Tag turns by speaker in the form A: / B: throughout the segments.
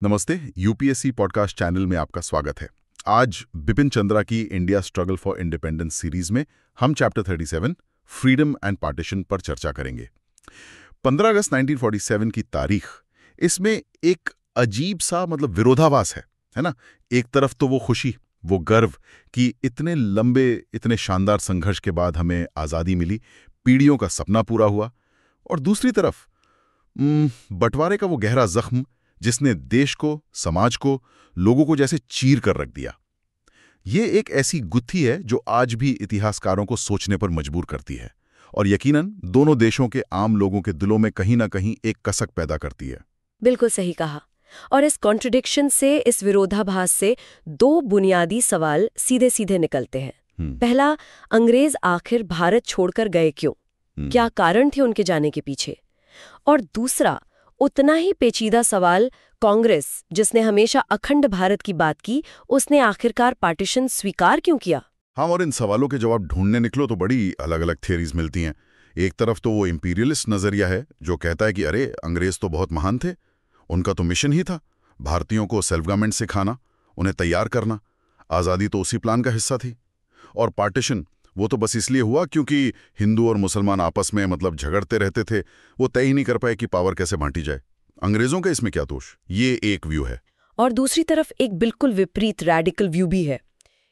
A: नमस्ते। UPSC podcast channel में आपका स्वागत है। आज बिपिन चंद्रा की India struggle for independence series में हम चैप्टर 37 फ्रीडम एंड पार्टीशन पर चर्चा करेंगे। 15 अगस्त 1947 की तारीख, इसमें एक अजीब सा विरोधाभास है ना। एक तरफ तो वो खुशी, वो गर्व कि इतने लंबे, इतने शानदार संघर्ष के बाद हमें आज़ादी मिली, पीढ़ियों का सपना पूरा हुआ। और दूसरी तरफ बंटवारे का वो गहरा जख्म जिसने देश को, समाज को, लोगों को जैसे चीर कर रख दिया। ये एक ऐसी गुत्थी है जो आज भी इतिहासकारों को सोचने पर मजबूर करती है और यकीनन दोनों देशों के आम लोगों के दिलों में कहीं ना कहीं एक कसक पैदा करती है।
B: बिल्कुल सही कहा। और इस कॉन्ट्रडिक्शन से, इस विरोधाभास से दो बुनियादी सवाल सीधे सीधे निकलते हैं। पहला, अंग्रेज आखिर भारत छोड़कर गए क्यों? क्या कारण थे उनके जाने के पीछे? और दूसरा, उतना ही पेचीदा सवाल, कांग्रेस जिसने हमेशा अखंड भारत की बात की, उसने आखिरकार पार्टीशन स्वीकार क्यों किया?
A: हाँ, और इन सवालों के जवाब ढूंढने निकलो तो बड़ी अलग अलग थियरीज मिलती हैं। एक तरफ तो वो इंपीरियलिस्ट नजरिया है जो कहता है कि अरे अंग्रेज तो बहुत महान थे, उनका तो मिशन ही था भारतीयों को सेल्फ गवर्नमेंट सिखाना, उन्हें तैयार करना, आज़ादी तो उसी प्लान का हिस्सा थी। और पार्टीशन वो तो बस इसलिए हुआ क्योंकि हिंदू और मुसलमान आपस में झगड़ते रहते थे, वो तय ही नहीं कर पाए कि पावर कैसे बांटी जाए। अंग्रेजों का इसमें क्या दोष? ये एक व्यू है।
B: और दूसरी तरफ एक बिल्कुल विपरीत रैडिकल व्यू भी है।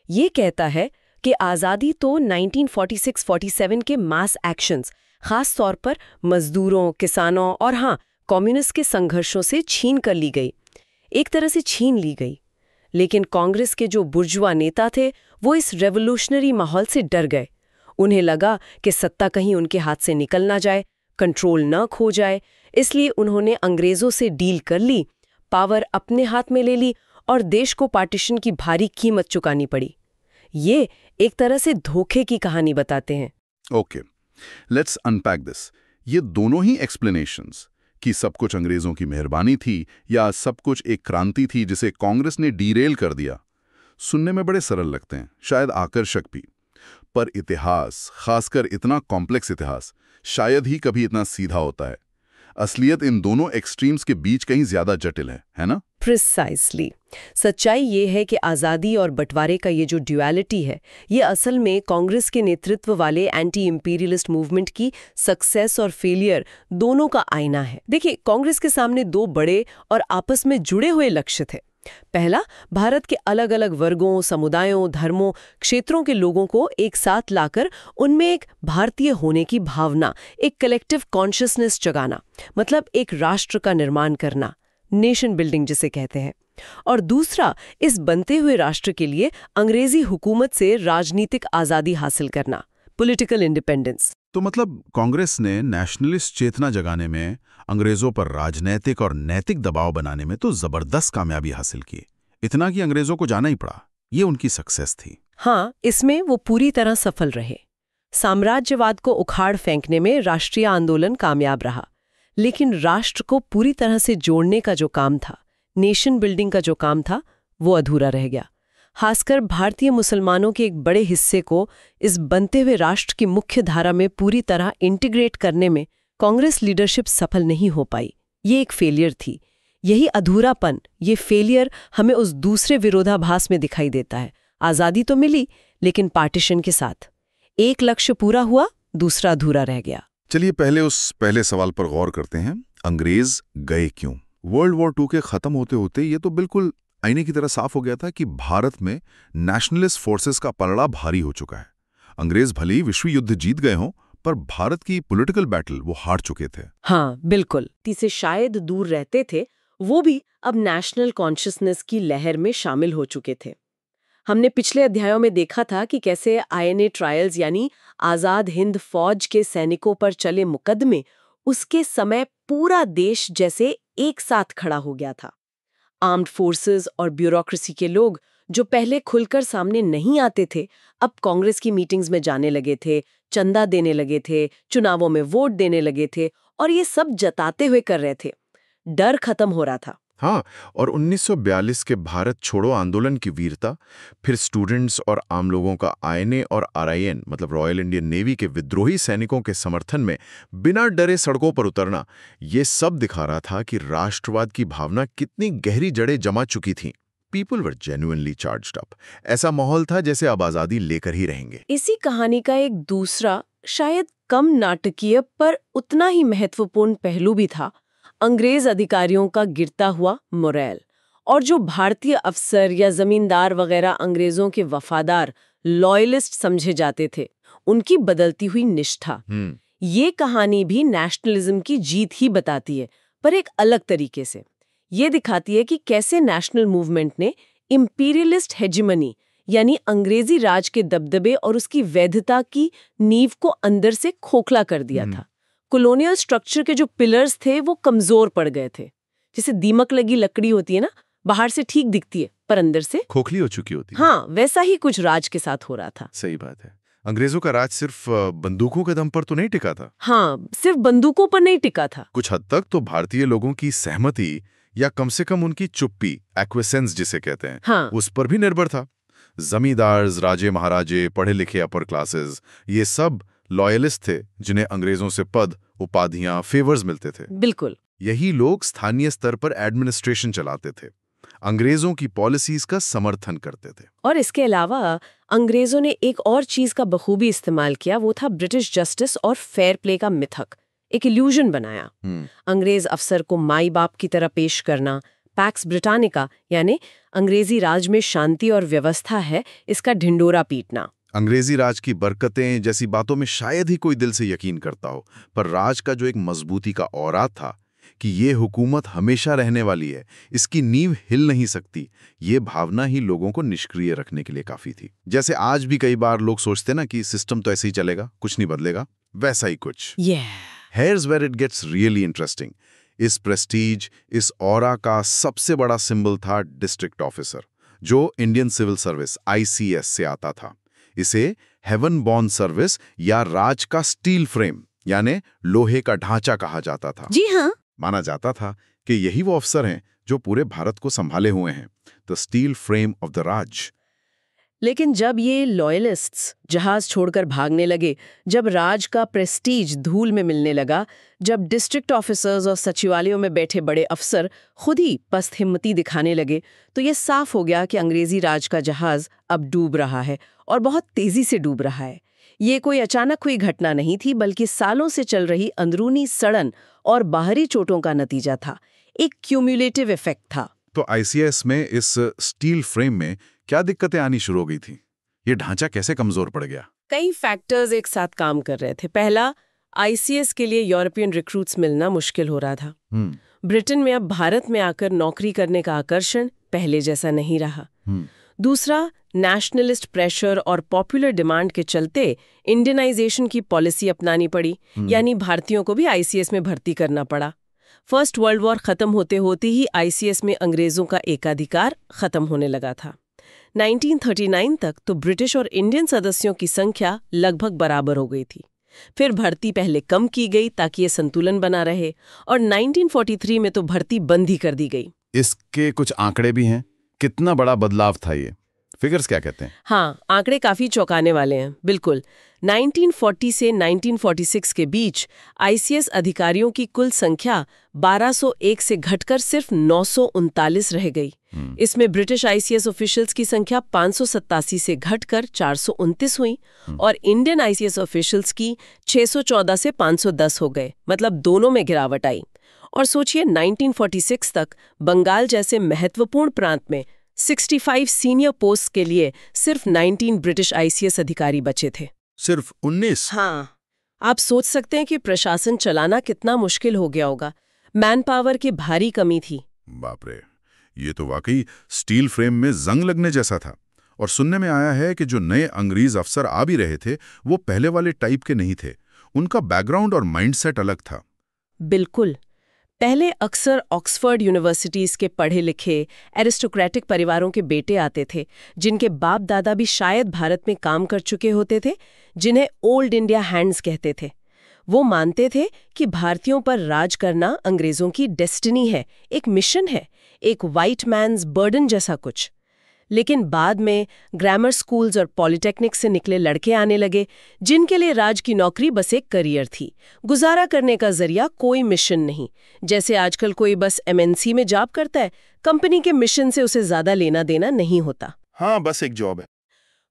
B: ये कहता है कि आज़ादी तो 1946-47 के मास एक्शंस, खास तौर पर मजदूरों, किसानों और हाँ, कम्युनिस्ट के संघर्षों से छीन कर ली गई, एक तरह से छीन ली गई। लेकिन कांग्रेस के जो बुर्जुआ नेता थे, वो इस रेवोल्यूशनरी माहौल से डर गए। उन्हें लगा कि सत्ता कहीं उनके हाथ से निकल ना जाए, कंट्रोल न खो जाए, इसलिए उन्होंने अंग्रेजों से डील कर ली, पावर अपने हाथ में ले ली और देश को पार्टीशन की भारी कीमत चुकानी पड़ी। ये एक तरह से धोखे की कहानी बताते हैं।
A: Okay, let's unpack this. ये दोनों ही एक्सप्लेनेशंस कि सब कुछ अंग्रेजों की मेहरबानी थी या सब कुछ एक क्रांति थी जिसे कांग्रेस ने डीरेल कर दिया, सुनने में बड़े सरल लगते हैं, शायद आकर्षक भी। पर इतिहास, खासकर इतना कॉम्प्लेक्स इतिहास, शायद ही कभी इतना सीधा होता है। असलियत इन दोनों एक्सट्रीम्स के बीच कहीं ज्यादा जटिल है ना?
B: प्रिसाइसली। सच्चाई ये है कि आज़ादी और बंटवारे का ये जो ड्युअलिटी है, ये असल में कांग्रेस के नेतृत्व वाले एंटी इंपीरियलिस्ट मूवमेंट की सक्सेस और फेलियर दोनों का आईना है। देखिए, कांग्रेस के सामने दो बड़े और आपस में जुड़े हुए लक्ष्य थे। पहला, भारत के अलग अलग वर्गों, समुदायों, धर्मों, क्षेत्रों के लोगों को एक साथ लाकर उनमें एक भारतीय होने की भावना, एक कलेक्टिव कॉन्शियसनेस जगाना, मतलब एक राष्ट्र का निर्माण करना, नेशन बिल्डिंग जिसे कहते हैं। और दूसरा, इस बनते हुए राष्ट्र के लिए अंग्रेजी हुकूमत से राजनीतिक आज़ादी हासिल करना, पॉलिटिकल इंडिपेंडेंस।
A: तो कांग्रेस ने नेशनलिस्ट चेतना जगाने में, अंग्रेजों पर राजनैतिक और नैतिक दबाव बनाने में तो जबरदस्त कामयाबी हासिल की, इतना कि अंग्रेजों को जाना ही पड़ा। ये उनकी सक्सेस थी।
B: हाँ, इसमें वो पूरी तरह सफल रहे। साम्राज्यवाद को उखाड़ फेंकने में राष्ट्रीय आंदोलन कामयाब रहा, लेकिन राष्ट्र को पूरी तरह से जोड़ने का जो काम था, नेशन बिल्डिंग का जो काम था, वो अधूरा रह गया। खासकर भारतीय मुसलमानों के एक बड़े हिस्से को इस बनते हुए राष्ट्र की मुख्य धारा में पूरी तरह इंटीग्रेट करने में कांग्रेस लीडरशिप सफल नहीं हो पाई। ये एक फेलियर थी। यही अधूरापन, ये फेलियर हमें उस दूसरे विरोधाभास में दिखाई देता है। आज़ादी तो मिली, लेकिन पार्टीशन के साथ एक लक्ष्य पूरा हुआ, दूसरा अधूरा रह गया।
A: चलिए पहले सवाल पर गौर करते हैं। अंग्रेज गए क्यों? वर्ल्ड वॉर 2 के खत्म होते होते ये तो बिल्कुल आईने की तरह साफ हो गया था कि भारत में नेशनलिस्ट फोर्सेस का पलड़ा भारी हो चुका है। अंग्रेज भले ही विश्व युद्ध जीत गए हों, पर भारत की पॉलिटिकल बैटल वो हार चुके थे।
B: हाँ, बिल्कुल। से शायद दूर रहते थे, वो भी अब नेशनल कॉन्शियसनेस की लहर में शामिल हो चुके थे। हमने पिछले अध्यायों में देखा था कि कैसे आईएनए ट्रायल्स यानी आजाद हिंद फौज के सैनिकों पर चले मुकदमे, उसके समय पूरा देश जैसे एक साथ खड़ा हो गया था। आर्म्ड फोर्सेस और ब्यूरोक्रेसी के लोग जो पहले खुलकर सामने नहीं आते थे, अब कांग्रेस की मीटिंग्स में जाने लगे थे, चंदा देने लगे थे, चुनावों में वोट देने लगे थे, और ये सब जताते हुए कर रहे थे। डर खत्म हो रहा था।
A: हाँ, और 1942 के भारत छोड़ो आंदोलन की वीरता, फिर स्टूडेंट्स और आम लोगों का आईएनए और आरआईएन मतलब रॉयल इंडियन नेवी के विद्रोही सैनिकों के समर्थन में बिना डरे सड़कों पर उतरना, ये सब दिखा रहा था कि राष्ट्रवाद की भावना कितनी गहरी जड़ें जमा चुकी थीं। People were genuinely charged up. ऐसा माहौल था जैसे अब आज़ादी लेकर ही रहेंगे।
B: इसी कहानी का एक दूसरा, शायद कम नाटकीय पर उतना ही महत्वपूर्ण पहलू भी था, अंग्रेज अधिकारियों का गिरता हुआ मोरल। और जो भारतीय अफसर या जमींदार वगैरह अंग्रेजों के वफादार लॉयलिस्ट समझे जाते थे, उनकी बदलती हुई निष्ठा। ये कहानी भी नेशनलिज्म की जीत ही बताती है, पर एक अलग तरीके से। ये दिखाती है कि कैसे नेशनल मूवमेंट ने इंपीरियलिस्ट हेजिमनी यानी अंग्रेजी राज के दबदबे और उसकी वैधता की नींव को अंदर से खोखला कर दिया था। कॉलोनियल स्ट्रक्चर के जो पिलर्स थे वो कमजोर पड़ गए थे। जैसे दीमक लगी लकड़ी होती है ना, बाहर से ठीक दिखती है पर अंदर से
A: खोखली हो चुकी होती है।
B: हाँ, वैसा ही कुछ राज के साथ हो रहा था।
A: सही बात है। अंग्रेजों का राज सिर्फ बंदूकों के दम पर तो नहीं टिका था।
B: हाँ, सिर्फ बंदूकों पर नहीं टिका था।
A: कुछ हद तक तो भारतीय लोगों की सहमति या कम से कम उनकी चुप्पी, एक्विसेंस जिसे कहते हैं,
B: हाँ,
A: उस पर भी निर्भर था। जमींदार्स, राजे महाराजे, पढ़े लिखे अपर क्लासेस, ये सब लॉयलिस्ट थे जिन्हें अंग्रेजों से पद, उपाधियां, फेवर्स मिलते थे।
B: बिल्कुल।
A: यही लोग स्थानीय स्तर पर एडमिनिस्ट्रेशन चलाते थे, अंग्रेजों की पॉलिसीज का समर्थन करते थे।
B: और इसके अलावा अंग्रेजों ने एक और चीज का बखूबी इस्तेमाल किया, वो था ब्रिटिश जस्टिस और फेयर प्ले का मिथक। एक इल्यूजन बनाया। अंग्रेज अफसर को माई बाप की तरह पेश करना, पैक्स ब्रिटानिका यानी अंग्रेजी राज में शांति और व्यवस्था है, इसका ढिंडोरा पीटना।
A: अंग्रेजी राज की बरकतें जैसी बातों में शायद ही कोई दिल से यकीन करता हो, पर राज का जो एक मजबूती का औरा था कि ये हुकूमत हमेशा रहने वाली है, इसकी नींव हिल नहीं सकती, ये भावना ही लोगों को निष्क्रिय रखने के लिए काफी थी। जैसे आज भी कई बार लोग सोचते ना कि सिस्टम तो ऐसे ही चलेगा, कुछ नहीं बदलेगा, वैसा ही कुछ। Here's where it gets really interesting. इस प्रेस्टीज, इस ऑरा का सबसे बड़ा सिंबल था डिस्ट्रिक्ट ऑफिसर, जो इंडियन सिविल सर्विस ICS से आता था। इसे हेवन बॉर्न सर्विस या राज का स्टील फ्रेम यानी लोहे का ढांचा कहा जाता था।
B: जी हाँ।
A: माना जाता था कि यही वो अफसर हैं जो पूरे भारत को संभाले हुए हैं, the steel frame of the Raj.
B: लेकिन जब ये लॉयलिस्ट्स जहाज छोड़कर भागने लगे, जब राज का प्रेस्टीज धूल में मिलने लगा, जब डिस्ट्रिक्ट ऑफिसर्स और सचिवालयों में बैठे बड़े अफसर खुद ही पस्त हिम्मती दिखाने लगे, तो ये साफ हो गया कि अंग्रेजी राज का जहाज अब डूब रहा है और बहुत तेजी से डूब रहा है। ये कोई अचानक हुई घटना नहीं थी, बल्कि सालों से चल रही अंदरूनी सड़न और बाहरी चोटों का नतीजा था, एक क्यूमुलेटिव इफेक्ट था।
A: तो ICS में इस स्टील फ्रेम में क्या दिक्कतें आनी शुरू हो गई थी? ये ढांचा कैसे कमजोर पड़ गया?
B: कई फैक्टर्स एक साथ काम कर रहे थे। पहला, ICS के लिए यूरोपियन रिक्रूट्स मिलना मुश्किल हो रहा था। ब्रिटेन में अब भारत में आकर नौकरी करने का आकर्षण पहले जैसा नहीं रहा। दूसरा, नेशनलिस्ट प्रेशर और पॉपुलर डिमांड के चलते इंडियनाइजेशन की पॉलिसी अपनानी पड़ी, यानी भारतीयों को भी ICS में भर्ती करना पड़ा। फर्स्ट वर्ल्ड वॉर खत्म होते होते ही ICS में अंग्रेजों का एकाधिकार खत्म होने लगा था। 1939 तक तो ब्रिटिश और इंडियन सदस्यों की संख्या लगभग बराबर हो गई थी। फिर भर्ती पहले कम की गई ताकि ये संतुलन बना रहे, और 1943 में तो भर्ती बंद ही कर दी गई।
A: इसके कुछ आंकड़े भी हैं। कितना बड़ा बदलाव था ये? फिगर्स क्या कहते हैं?
B: हाँ, आंकड़े काफी चौंकाने वाले हैं। बिल्कुल, 1940 से 1946 के बीच ICS अधिकारियों की कुल संख्या 1201 से घटकर सिर्फ 939 रह गई। इसमें ब्रिटिश ICS ऑफिशियल्स की संख्या 587 से घटकर 429 हुई और इंडियन ICS ऑफिशियल्स की 614 से 510 हो गए, मतलब दोनों में गिरावट आई। और सोचिए, 1946 तक बंगाल जैसे महत्वपूर्ण प्रांत में 65 सीनियर पोस्ट के लिए सिर्फ 19 ब्रिटिश ICS अधिकारी बचे थे।
A: सिर्फ 19?
B: हाँ, आप सोच सकते हैं कि प्रशासन चलाना कितना मुश्किल हो गया होगा। मैन पावर की भारी कमी थी।
A: बाप रे, ये तो वाकई स्टील फ्रेम में जंग लगने जैसा था। और सुनने में आया है कि जो नए अंग्रेज अफसर आ भी रहे थे, वो पहले वाले टाइप के नहीं थे। उनका बैकग्राउंड और माइंडसेट अलग था।
B: बिल्कुल। पहले अक्सर ऑक्सफोर्ड यूनिवर्सिटीज के पढ़े लिखे एरिस्टोक्रेटिक परिवारों के बेटे आते थे, जिनके बाप दादा भी शायद भारत में काम कर चुके होते थे, जिन्हें ओल्ड इंडिया हैंड्स कहते थे। वो मानते थे कि भारतीयों पर राज करना अंग्रेजों की डेस्टिनी है, एक मिशन है, एक वाइट मैन्स बर्डन जैसा कुछ। लेकिन बाद में ग्रामर स्कूल्स और पॉलिटेक्निक से निकले लड़के आने लगे, जिनके लिए राज की नौकरी बस एक करियर थी, गुजारा करने का जरिया, कोई मिशन नहीं। जैसे आजकल कोई बस एमएनसी में जॉब करता है, कंपनी के मिशन से उसे ज्यादा लेना देना नहीं होता।
A: हाँ, बस एक जॉब है।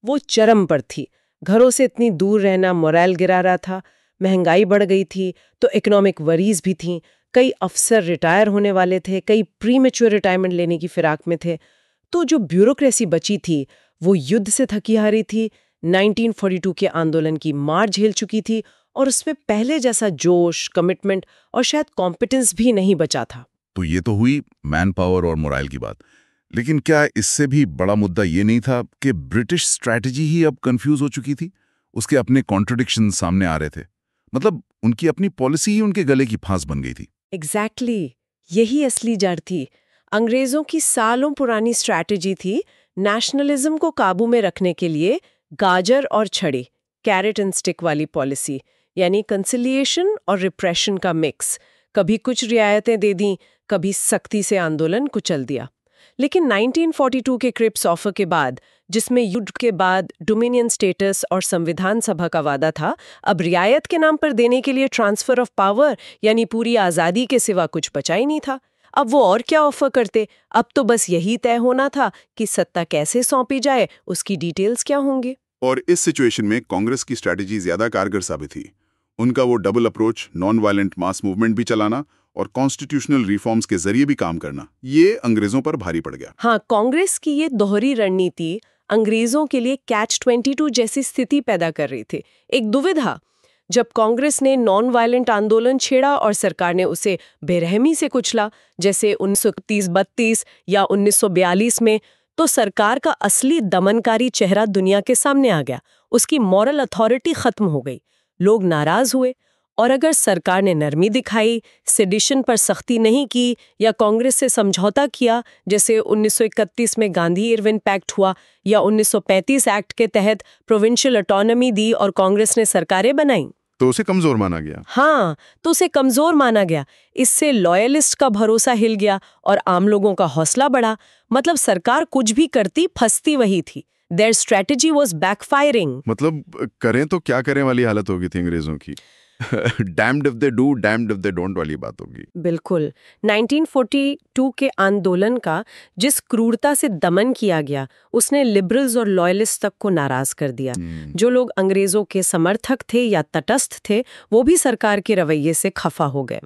B: वो चरम पर थी। घरों से इतनी दूर रहना मोरल गिरा रहा था, महंगाई बढ़ गई थी, तो इकोनॉमिक वरीज भी थीं। कई अफसर रिटायर होने वाले थे, कई प्रीमेच्योर रिटायरमेंट लेने की फिराक में थे। तो जो ब्यूरोक्रेसी बची थी वो युद्ध से थकी हारी थी, 1942 के आंदोलन की मार झेल चुकी थी, और उसमें पहले जैसा जोश, कमिटमेंट और शायद कॉम्पिटेंस भी नहीं बचा था।
A: तो ये तो हुई मैन पावर और मोराइल की बात, लेकिन क्या इससे भी बड़ा मुद्दा ये नहीं था कि ब्रिटिश स्ट्रैटेजी ही अब कंफ्यूज हो चुकी थी? उसके अपने कॉन्ट्रडिक्शन सामने आ रहे थे। मतलब उनकी अपनी पॉलिसी ही उनके गले की फांस बन गई थी।
B: एग्जैक्टली, यही असली जड़ थी। अंग्रेजों की सालों पुरानी स्ट्रैटेजी थी नेशनलिज्म को काबू में रखने के लिए गाजर और छड़ी, कैरेट एंड स्टिक वाली पॉलिसी, यानी कंसिलिएशन और रिप्रेशन का मिक्स। कभी कुछ रियायतें दे दी, कभी सख्ती से आंदोलन कुचल दिया। लेकिन 1942 के क्रिप्स ऑफर के बाद, जिसमें युद्ध के बाद डोमिनियन स्टेटस और संविधान सभा का वादा था, अब रियायत के नाम पर देने के लिए ट्रांसफर ऑफ पावर यानी पूरी आज़ादी के सिवा कुछ बचा ही नहीं था। अब वो और क्या ऑफर करते? अब तो बस यही तय होना था कि सत्ता कैसे सौंपी जाए, उसकी डिटेल्स क्या होंगी।
C: और इस सिचुएशन में कांग्रेस की स्ट्रैटेजी ज्यादा कारगर साबित थी। उनका वो double approach, non violent mass movement भी चलाना और कॉन्स्टिट्यूशनल रिफॉर्म्स के जरिए भी काम करना, ये अंग्रेजों पर भारी पड़ गया।
B: हाँ, कांग्रेस की ये दोहरी रणनीति अंग्रेजों के लिए कैच-22 जैसी स्थिति पैदा कर रही थी। एक दुविधा, जब कांग्रेस ने नॉन वायलेंट आंदोलन छेड़ा और सरकार ने उसे बेरहमी से कुचला, जैसे 1931-32 या 1942 में, तो सरकार का असली दमनकारी चेहरा दुनिया के सामने आ गया। उसकी मॉरल अथॉरिटी खत्म हो गई। लोग नाराज हुए, और अगर सरकार ने नरमी दिखाई, सेडिशन पर सख्ती नहीं की या कांग्रेस से समझौता किया, जैसे 1931 में गांधी-इरविन पैक्ट हुआ या 1935 एक्ट के तहत प्रोविंशियल ऑटोनॉमी दी और कांग्रेस ने सरकारें बनाई,
A: तो उसे कमजोर माना गया।
B: हाँ, तो उसे कमजोर माना गया। इससे लॉयलिस्ट का भरोसा हिल गया और आम लोगों का हौसला बढ़ा। मतलब सरकार कुछ भी करती, फंसती वही थी। Their strategy was backfiring.
A: मतलब करें तो क्या करें वाली हालत हो गई थी अंग्रेजों की। Damned if they do, damned if they don't वाली बात होगी।
B: बिल्कुल। 1942 के आंदोलन का जिस क्रूरता से दमन किया गया, उसने लिबरल्स और लॉयलिस्ट तक को नाराज कर दिया। जो लोग अंग्रेजों के समर्थक थे या तटस्थ थे, वो भी सरकार के रवैये से खफा हो गए।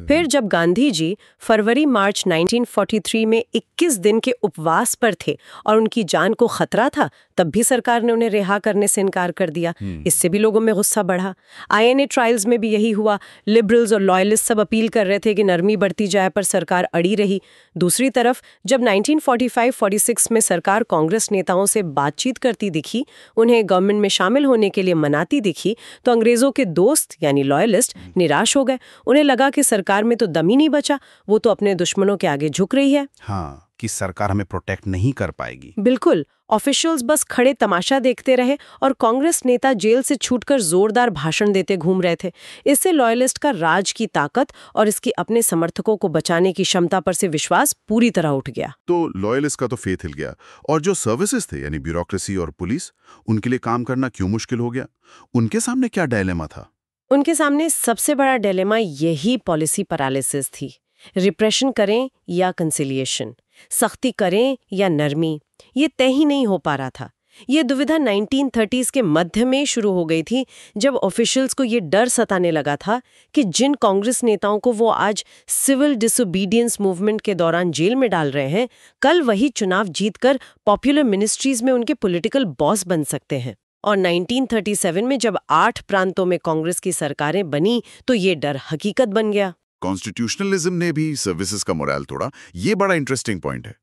B: फिर जब गांधी जी फरवरी-मार्च 1943 में 21 दिन के उपवास पर थे और उनकी जान को खतरा था, तब भी सरकार ने उन्हें रिहा करने से इनकार कर दिया। इससे भी लोगों में गुस्सा बढ़ा। INA ट्रायल्स में भी यही हुआ। लिबरल्स और लॉयलिस्ट सब अपील कर रहे थे कि नरमी बढ़ती जाए, पर सरकार अड़ी रही। दूसरी तरफ जब 1945-46 में सरकार कांग्रेस नेताओं से बातचीत करती दिखी, उन्हें गवर्नमेंट में शामिल होने के लिए मनाती दिखी, तो अंग्रेजों के दोस्त यानी लॉयलिस्ट निराश हो गए। उन्हें लगा कि सरकार में तो दम ही नहीं बचा, वो तो अपने दुश्मनों के आगे झुक रही है।
D: हाँ, कि सरकार हमें प्रोटेक्ट नहीं कर पाएगी।
B: बिल्कुल। ऑफिशियल्स बस खड़े तमाशा देखते रहे और कांग्रेस नेता जेल से छूटकर जोरदार भाषण देते घूम रहे थे। इससे लॉयलिस्ट का राज की ताकत और इसकी अपने समर्थकों को बचाने की क्षमता पर से विश्वास पूरी तरह उठ गया।
A: तो लॉयलिस्ट का तो फेथ हिल गया, और जो सर्विसेज थे यानी ब्यूरोक्रेसी और पुलिस, उनके लिए काम करना क्यों मुश्किल हो गया? उनके सामने क्या डायलेमा था?
B: उनके सामने सबसे बड़ा डिलेमा यही पॉलिसी पैरालिसिस थी। रिप्रेशन करें या कंसिलिएशन, सख्ती करें या नरमी, ये तय ही नहीं हो पा रहा था। ये दुविधा 1930s के मध्य में शुरू हो गई थी, जब ऑफिशियल्स को ये डर सताने लगा था कि जिन कांग्रेस नेताओं को वो आज सिविल डिसोबीडियंस मूवमेंट के दौरान जेल में डाल रहे हैं, कल वही चुनाव जीतकर पॉपुलर मिनिस्ट्रीज में उनके पॉलिटिकल बॉस बन सकते हैं। और 1937 में जब 8 प्रांतों में कांग्रेस की सरकारें बनी, तो ये डर हकीकत बन गया।
A: कॉन्स्टिट्यूशनलिज्म ने भी सर्विसेज का मोराल तोड़ा। ये बड़ा इंटरेस्टिंग पॉइंट है।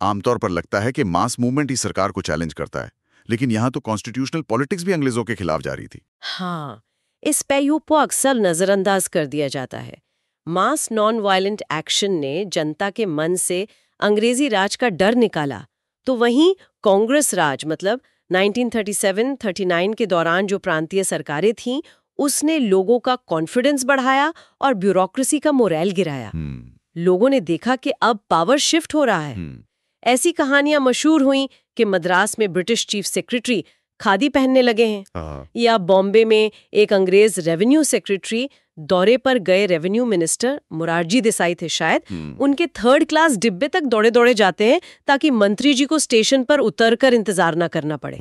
A: आमतौर पर लगता है कि मास मूवमेंट ही सरकार को चैलेंज करता है, लेकिन यहाँ तो कॉन्स्टिट्यूशनल पॉलिटिक्स भी अंग्रेजों के खिलाफ जा रही थी।
B: हाँ, इस पहलू को अक्सर नजरअंदाज कर दिया जाता है। मास नॉन वायलेंट एक्शन ने जनता के मन से अंग्रेजी राज का डर निकाला, तो वहीं कांग्रेस राज मतलब 1937-39 के दौरान जो प्रांतीय सरकारें थीं, उसने लोगों का कॉन्फिडेंस बढ़ाया और ब्यूरोक्रेसी का मोरल गिराया। लोगों ने देखा कि अब पावर शिफ्ट हो रहा है। ऐसी कहानियां मशहूर हुई कि मद्रास में ब्रिटिश चीफ सेक्रेटरी खादी पहनने लगे हैं, या बॉम्बे में एक अंग्रेज रेवेन्यू सेक्रेटरी दौरे पर गए रेवेन्यू मिनिस्टर मोरारजी देसाई थे शायद, उनके 3rd क्लास डिब्बे तक दौड़े दौड़े जाते हैं ताकि मंत्री जी को स्टेशन पर उतरकर इंतजार ना करना पड़े।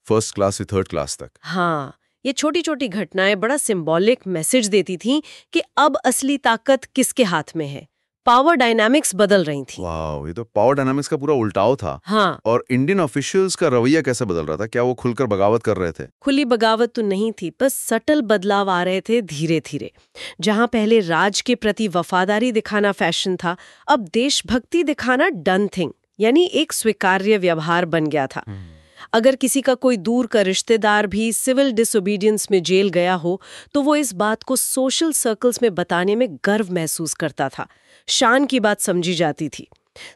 C: फर्स्ट क्लास से 3rd क्लास तक।
B: हाँ, ये छोटी छोटी घटनाएं बड़ा सिंबॉलिक मैसेज देती थीं कि अब असली ताकत किसके हाथ में है। पावर डायनामिक्स बदल रही थी।
C: वाह, ये तो पावर डायनामिक्स का पूरा उल्टाव था।
B: हाँ।
C: और इंडियन ऑफिशियल्स का रवैया कैसे बदल रहा था? क्या वो खुलकर बगावत कर रहे थे?
B: खुली बगावत तो नहीं थी, बस सटल बदलाव आ रहे थे धीरे धीरे। जहां पहले राज के प्रति वफादारी दिखाना फैशन था, अब देशभक्ति दिखाना डन थिंग, यानी एक स्वीकार्य व्यवहार बन गया था। अगर किसी का कोई दूर का रिश्तेदार भी सिविल डिसोबीडियंस में जेल गया हो तो वो इस बात को सोशल सर्कल्स में बताने में गर्व महसूस करता था, शान की बात समझी जाती थी।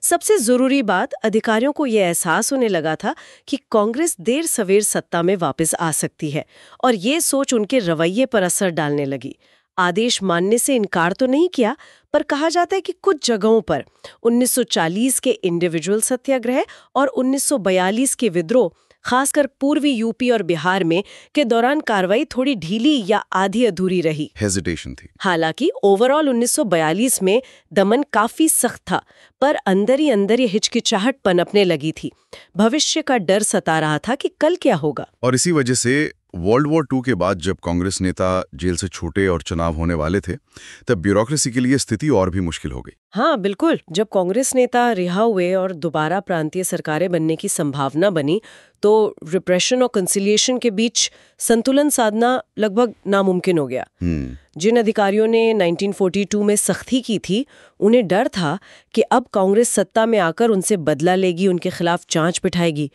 B: सबसे जरूरी बात, अधिकारियों को यह एहसास होने लगा था कि कांग्रेस देर सवेर सत्ता में वापस आ सकती है, और ये सोच उनके रवैये पर असर डालने लगी। आदेश मानने से इनकार तो नहीं किया, पर कहा जाता है कि कुछ जगहों पर 1940 के इंडिविजुअल सत्याग्रह और 1942 के विद्रोह, खासकर पूर्वी यूपी और बिहार में के दौरान कार्रवाई थोड़ी ढीली या आधी अधूरी रही।
C: हेजिटेशन थी।
B: हालांकि ओवरऑल 1942 में दमन काफी सख्त था, पर अंदर ही अंदर ये हिचकिचाहट पनपने लगी थी। भविष्य का डर सता रहा था कि कल क्या होगा।
C: और इसी वजह से वर्ल्ड वॉर 2 के बाद जब कांग्रेस नेता जेल से छूटे और चुनाव होने वाले थे, तब ब्यूरोक्रेसी के लिए स्थिति और भी मुश्किल हो गई।
B: हाँ बिल्कुल, जब कांग्रेस नेता रिहा हुए और दोबारा प्रांतीय सरकारें बनने की संभावना बनी तो रिप्रेशन और कंसिलिएशन के बीच संतुलन साधना लगभग नामुमकिन हो गया। जिन अधिकारियों ने 1942 में सख्ती की थी, उन्हें डर था कि अब कांग्रेस सत्ता में आकर उनसे बदला लेगी, उनके खिलाफ जांच बिठाएगी।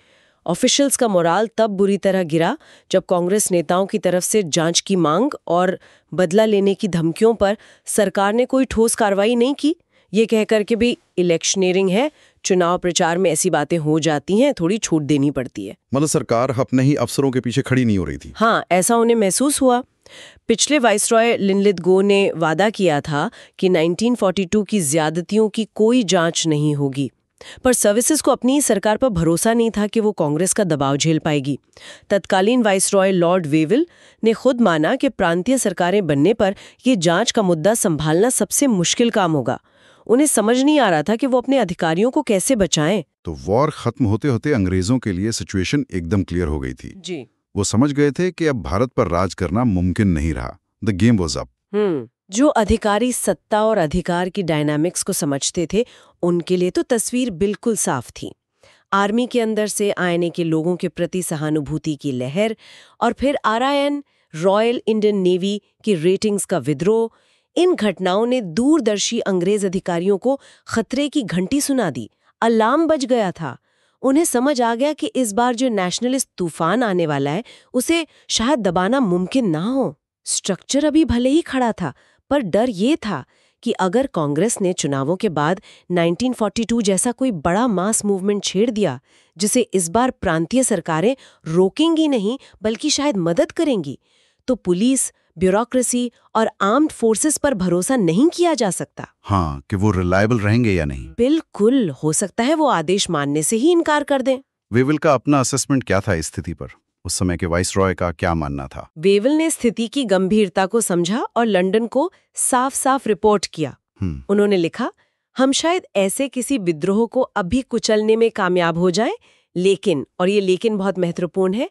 B: ऑफिशियल्स का मोराल तब बुरी तरह गिरा जब कांग्रेस नेताओं की तरफ से जांच की मांग और बदला लेने की धमकियों पर सरकार ने कोई ठोस कार्रवाई नहीं की। ये कहकर के भी इलेक्शनियरिंग है, चुनाव प्रचार में ऐसी बातें हो जाती हैं, थोड़ी छूट देनी पड़ती है।
C: मतलब सरकार अपने ही अफसरों के पीछे खड़ी नहीं हो रही थी।
B: हाँ, ऐसा उन्हें महसूस हुआ। पिछले वाइसरॉय लिनलिथगो ने वादा किया था कि 1942 की ज्यादतियों की कोई जांच नहीं होगी, पर सर्विसेज को अपनी सरकार पर भरोसा नहीं था कि वो कांग्रेस का दबाव झेल पाएगी। तत्कालीन वाइसरॉय लॉर्ड वेविल ने खुद माना कि प्रांतीय सरकारें बनने पर यह जांच का मुद्दा संभालना सबसे मुश्किल काम होगा। उन्हें समझ नहीं आ रहा था कि वो अपने अधिकारियों को कैसे बचाएं।
C: तो वॉर खत्म होते होते अंग्रेजों के लिए सिचुएशन एकदम क्लियर हो गई थी।
B: जी।
C: वो समझ गए थे कि अब भारत पर राज करना मुमकिन नहीं रहा। The game was up.
B: जो अधिकारी सत्ता और अधिकार की डायनामिक्स को समझते थे, उनके लिए तो तस्वीर बिल्कुल साफ थी। आर्मी के अंदर से आने के लोगों के प्रति सहानुभूति की लहर, और फिर RIN रॉयल इंडियन नेवी की रेटिंग्स का विद्रोह, इन घटनाओं ने दूरदर्शी अंग्रेज अधिकारियों को खतरे की घंटी सुना दी। अलार्म बज गया था। उन्हें समझ आ गया कि इस बार जो नेशनलिस्ट तूफान आने वाला है, उसे शायद दबाना मुमकिन ना हो। स्ट्रक्चर अभी भले ही खड़ा था, पर डर ये था कि अगर कांग्रेस ने चुनावों के बाद 1942 जैसा कोई बड़ा मास मूवमेंट छेड़ दिया, जिसे इस बार प्रांतीय सरकारें रोकेंगी नहीं बल्कि शायद मदद करेंगी, तो पुलिस, ब्यूरोक्रेसी और आर्म्ड फोर्सेस पर भरोसा नहीं किया जा सकता।
C: हाँ, कि वो रिलायबल रहेंगे या नहीं।
B: बिल्कुल, हो सकता है वो आदेश मानने से ही इनकार कर दें।
C: वेविल का अपना असेसमेंट क्या था इस स्थिति पर? उस समय के वाइसरॉय का क्या मानना था?
B: वेविल ने स्थिति की गंभीरता को समझा और लंदन को साफ साफ रिपोर्ट किया। उन्होंने लिखा, हम शायद ऐसे किसी विद्रोह को अभी कुचलने में कामयाब हो जाएं, लेकिन, और ये लेकिन बहुत महत्वपूर्ण है,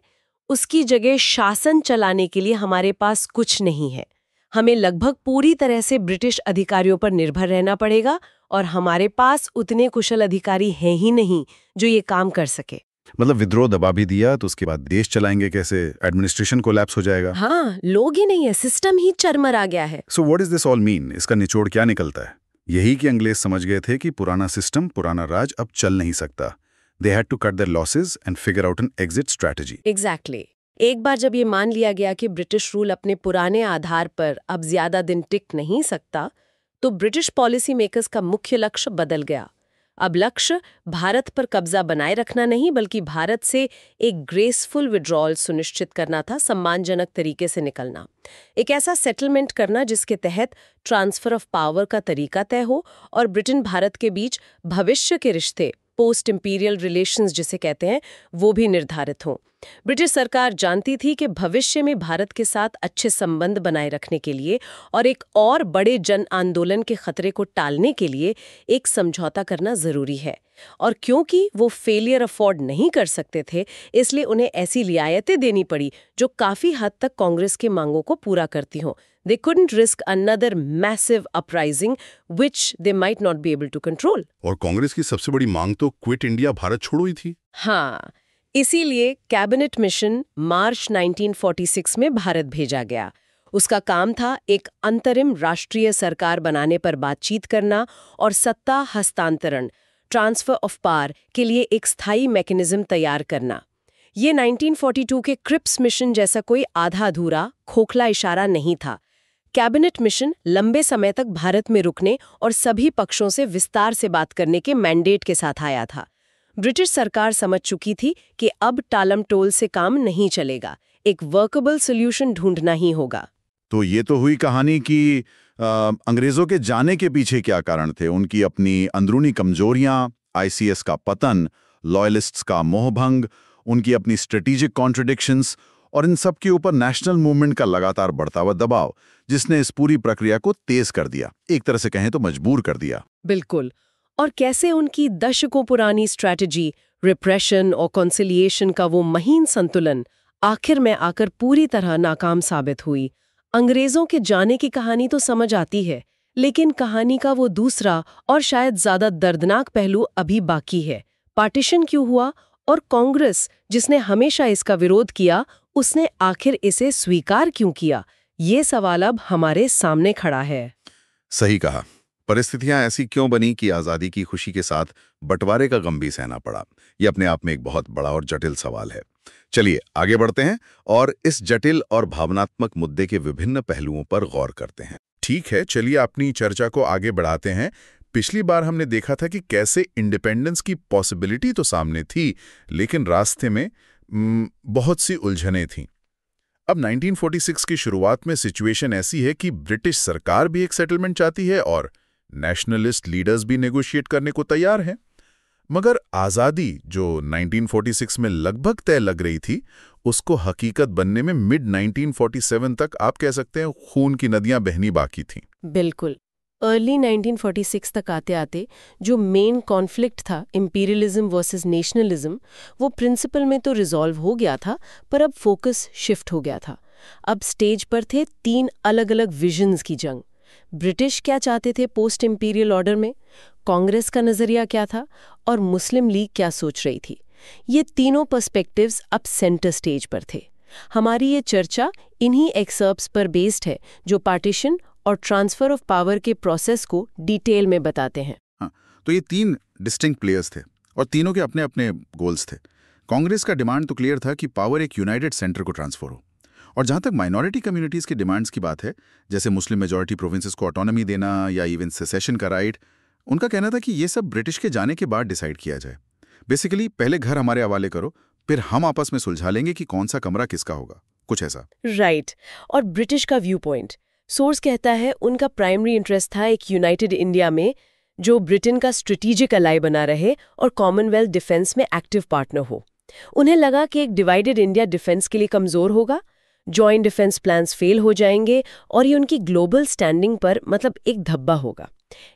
B: उसकी जगह शासन चलाने के लिए हमारे पास कुछ नहीं है। हमें लगभग पूरी तरह से ब्रिटिश अधिकारियों पर निर्भर रहना पड़ेगा, और हमारे पास उतने कुशल अधिकारी हैं ही नहीं जो ये काम कर सके।
C: मतलब विद्रोह दबा भी दिया तो उसके बाद देश चलाएंगे कैसे? एडमिनिस्ट्रेशन कोलैप्स हो जाएगा।
B: हाँ, लोग ही नहीं है, सिस्टम ही चरमरा गया है।
C: So what is this all mean? इसका निचोड़ क्या निकलता है? यही कि अंग्रेज समझ गए थे कि पुराना सिस्टम, पुराना राज अब चल नहीं सकता। They had to cut their losses and figure out an exit strategy.
B: Exactly. एक बार जब ये मान लिया गया कि ब्रिटिश रूल अपने पुराने आधार पर अब ज्यादा दिन टिक नहीं सकता, तो ब्रिटिश पॉलिसी मेकर्स का मुख्य लक्ष्य बदल गया। अब लक्ष्य भारत पर कब्जा बनाए रखना नहीं, बल्कि भारत से एक ग्रेसफुल विड्रॉल सुनिश्चित करना था, सम्मानजनक तरीके से निकलना। एक ऐसा सेटलमेंट करना जिसके तहत ट्रांसफर ऑफ पावर का तरीका तय हो और ब्रिटेन भारत के बीच भविष्य के रिश्ते, पोस्ट इंपीरियल रिलेशंस जिसे कहते हैं, वो भी निर्धारित हों। ब्रिटिश सरकार जानती थी कि भविष्य में भारत के साथ अच्छे संबंध बनाए रखने के लिए और एक और बड़े जन आंदोलन के खतरे को टालने के लिए एक समझौता करना जरूरी है। और क्योंकि वो फेलियर अफोर्ड नहीं कर सकते थे, इसलिए उन्हें ऐसी रियायतें देनी पड़ी जो काफी हद तक कांग्रेस के मांगों को पूरा करती हों। They couldn't risk another massive uprising which they might not be able to control.
A: और कांग्रेस की सबसे बड़ी मांग तो क्विट इंडिया भारत छोड़ो ही थी।
B: हाँ, इसीलिए कैबिनेट मिशन मार्च 1946 में भारत भेजा गया। उसका काम था एक अंतरिम राष्ट्रीय सरकार बनाने पर बातचीत करना और सत्ता हस्तांतरण, ट्रांसफर ऑफ पावर के लिए एक स्थायी मैकेनिज्म तैयार करना। ये 1942 के क्रिप्स मिशन जैसा कोई आधा अधूरा खोखला इशारा नहीं था। कैबिनेट मिशन लंबे समय तक भारत में रुकने और सभी पक्षों से विस्तार से बात करने के मैंडेट के साथ आया था। ब्रिटिश सरकार समझ चुकी थी कि अब टालम टोल से काम नहीं चलेगा, एक वर्केबल सॉल्यूशन ढूंढना ही होगा।
C: तो ये तो हुई कहानी कि अंग्रेजों के जाने के पीछे क्या कारण थे। उनकी अपनी अंदरूनी कमजोरियां, आईसीएस का पतन, लॉयलिस्ट्स का मोहभंग, उनकी अपनी स्ट्रेटेजिक कॉन्ट्रडिक्शंस और इन सब के ऊपर नेशनल मूवमेंट का लगातार बढ़ता हुआ दबाव, जिसने इस पूरी प्रक्रिया को तेज कर दिया, एक तरह से कहें तो मजबूर कर दिया।
B: बिल्कुल। और कैसे उनकी दशकों पुरानी स्ट्रैटेजी, रिप्रेशन और कॉन्सिलिएशन का वो महीन संतुलन आखिर में आकर पूरी तरह नाकाम साबित हुई। अंग्रेजों के जाने की कहानी तो समझ आती है, लेकिन कहानी का वो दूसरा और शायद ज्यादा दर्दनाक पहलू अभी बाकी है। पार्टीशन क्यों हुआ और कांग्रेस, जिसने हमेशा इसका विरोध किया, उसने आखिर इसे स्वीकार क्यों किया? ये सवाल अब हमारे सामने खड़ा है।
C: सही कहा। परिस्थितियां ऐसी क्यों बनी कि आज़ादी की खुशी के साथ बंटवारे का गम भी सहना पड़ा? ये अपने आप में एक बहुत बड़ा और जटिल सवाल है। चलिए आगे बढ़ते हैं और इस जटिल और भावनात्मक मुद्दे के विभिन्न पहलुओं पर गौर करते हैं।
A: ठीक है, चलिए अपनी चर्चा को आगे बढ़ाते हैं। पिछली बार हमने देखा था कि कैसे इंडिपेंडेंस की पॉसिबिलिटी तो सामने थी, लेकिन रास्ते में बहुत सी उलझनें थीं। अब 1946 की शुरुआत में सिचुएशन ऐसी है कि ब्रिटिश सरकार भी एक सेटलमेंट चाहती है और नेशनलिस्ट लीडर्स भी नेगोशिएट करने को तैयार हैं। मगर आज़ादी जो 1946 में लगभग तय लग रही थी, उसको हकीकत बनने में मिड 1947 तक आप कह सकते हैं खून की नदियां बहनी बाकी थीं।
B: बिल्कुल। अर्ली 1946 तक आते आते जो मेन कॉन्फ्लिक्ट था, इंपीरियलिज्म वर्सेस नेशनलिज्म, वो प्रिंसिपल में तो रिजॉल्व हो गया था, पर अब फोकस शिफ्ट हो गया था। अब स्टेज पर थे 3 अलग-अलग विजन्स की जंग। ब्रिटिश क्या चाहते थे पोस्ट इंपीरियल ऑर्डर में, कांग्रेस का नजरिया क्या था और मुस्लिम लीग क्या सोच रही थी। ये तीनों पर्सपेक्टिव्स अब सेंटर स्टेज पर थे। हमारी ये चर्चा इन्हीं एक्सर्प्स पर बेस्ड है जो पार्टीशन और ट्रांसफर ऑफ पावर के प्रोसेस को डिटेल में बताते हैं।
C: हाँ, तो ये 3 डिस्टिंक्ट प्लेयर्स थे और तीनों के अपने अपने गोल्स थे। कांग्रेस का डिमांड तो क्लियर था कि पावर एक यूनाइटेड सेंटर को ट्रांसफर हो, और जहां तक माइनॉरिटी कम्युनिटीज की डिमांड्स की बात है, जैसे मुस्लिम मेजॉरिटी प्रोविंसेस को ऑटोनॉमी देना या इवन सेसेशन का राइट, उनका कहना था कि ये सब ब्रिटिश के जाने के बाद डिसाइड किया जाए। बेसिकली पहले घर हमारे हवाले करो, फिर हम आपस में सुलझा लेंगे कि कौन सा कमरा किसका होगा, कुछ ऐसा।
B: राइट। और ब्रिटिश का व्यू पॉइंट, सोर्स कहता है उनका प्राइमरी इंटरेस्ट था एक यूनाइटेड इंडिया में जो ब्रिटेन का स्ट्रेटेजिक अलाई बना रहे और कॉमनवेल्थ डिफेंस में एक्टिव पार्टनर हो। उन्हें लगा कि एक डिवाइडेड इंडिया डिफेंस के लिए कमजोर होगा, जॉइंट डिफेंस प्लान्स फेल हो जाएंगे और ये उनकी ग्लोबल स्टैंडिंग पर मतलब एक धब्बा होगा।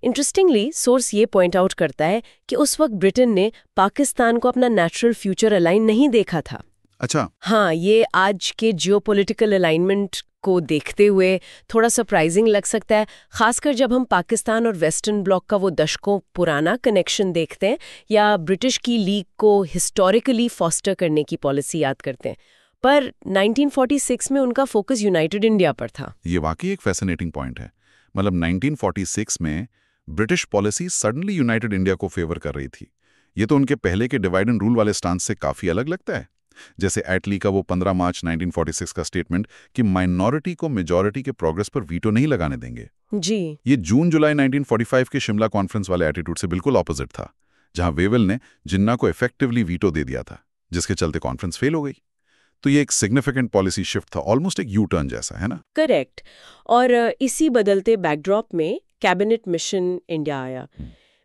B: इंटरेस्टिंगली सोर्स ये पॉइंट आउट करता है कि उस वक्त ब्रिटेन ने पाकिस्तान को अपना नेचुरल फ्यूचर अलाइन नहीं देखा था।
C: अच्छा।
B: हाँ, ये आज के जियोपॉलिटिकल अलाइनमेंट को देखते हुए थोड़ा सरप्राइजिंग लग सकता है, खासकर जब हम पाकिस्तान और वेस्टर्न ब्लॉक का वो दशकों पुराना कनेक्शन देखते हैं या ब्रिटिश की लीग को हिस्टोरिकली फॉस्टर करने की पॉलिसी याद करते हैं। पर 1946 में उनका फोकस यूनाइटेड इंडिया पर था।
C: ये वाकई एक फैसिनेटिंग पॉइंट है। मतलब 1946 में British policy suddenly United India को फेवर कर रही थी। ये तो उनके पहले के डिवाइड एंड रूल वाले स्टांस से काफी अलग लगता है। जैसे एटली का वो 15 मार्च 1946 का स्टेटमेंट कि माइनॉरिटी को मेजॉरिटी के प्रोग्रेस पर वीटो नहीं लगाने देंगे।
B: जी।
C: ये जून जुलाई 1945 के शिमला कॉन्फ्रेंस वाले एटीट्यूड से बिल्कुल ऑपोजिट था,
A: जहां वेवल ने जिन्ना को इफेक्टिवली वीटो दे दिया था, जिसके चलते कॉन्फ्रेंस फेल हो गई। तो ये एक सिग्निफिकेंट पॉलिसी शिफ्ट था, ऑलमोस्ट एक यू टर्न जैसा, है ना?
B: करेक्ट। और इसी बदलते बैकड्रॉप में कैबिनेट मिशन इंडिया आया।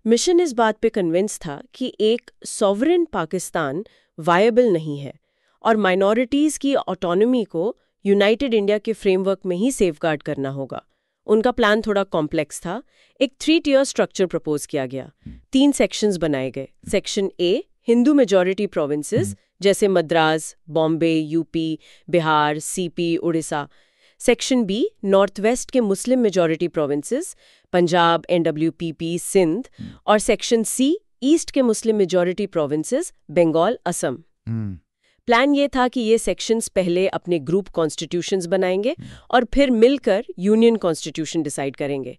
B: मिशन इस बात पे कन्विंस था कि एक सॉवरेन पाकिस्तान वायबल नहीं है और माइनॉरिटीज की ऑटोनॉमी को यूनाइटेड इंडिया के फ्रेमवर्क में ही सेफगार्ड करना होगा। उनका प्लान थोड़ा कॉम्प्लेक्स था। एक 3 टियर स्ट्रक्चर प्रपोज किया गया। 3 सेक्शंस बनाए गए। Section A, Hindu majority provinces जैसे Madras, Bombay, UP, Bihar, CP, Orissa. Section B, north west के Muslim majority provinces, Punjab, NWFP, Sindh. और सेक्शन सी, ईस्ट के Muslim majority provinces, Bengal, Assam. Plan ये था कि ये सेक्शंस पहले अपने ग्रुप कॉन्स्टिट्यूशंस बनाएंगे और फिर मिलकर यूनियन कॉन्स्टिट्यूशन डिसाइड करेंगे।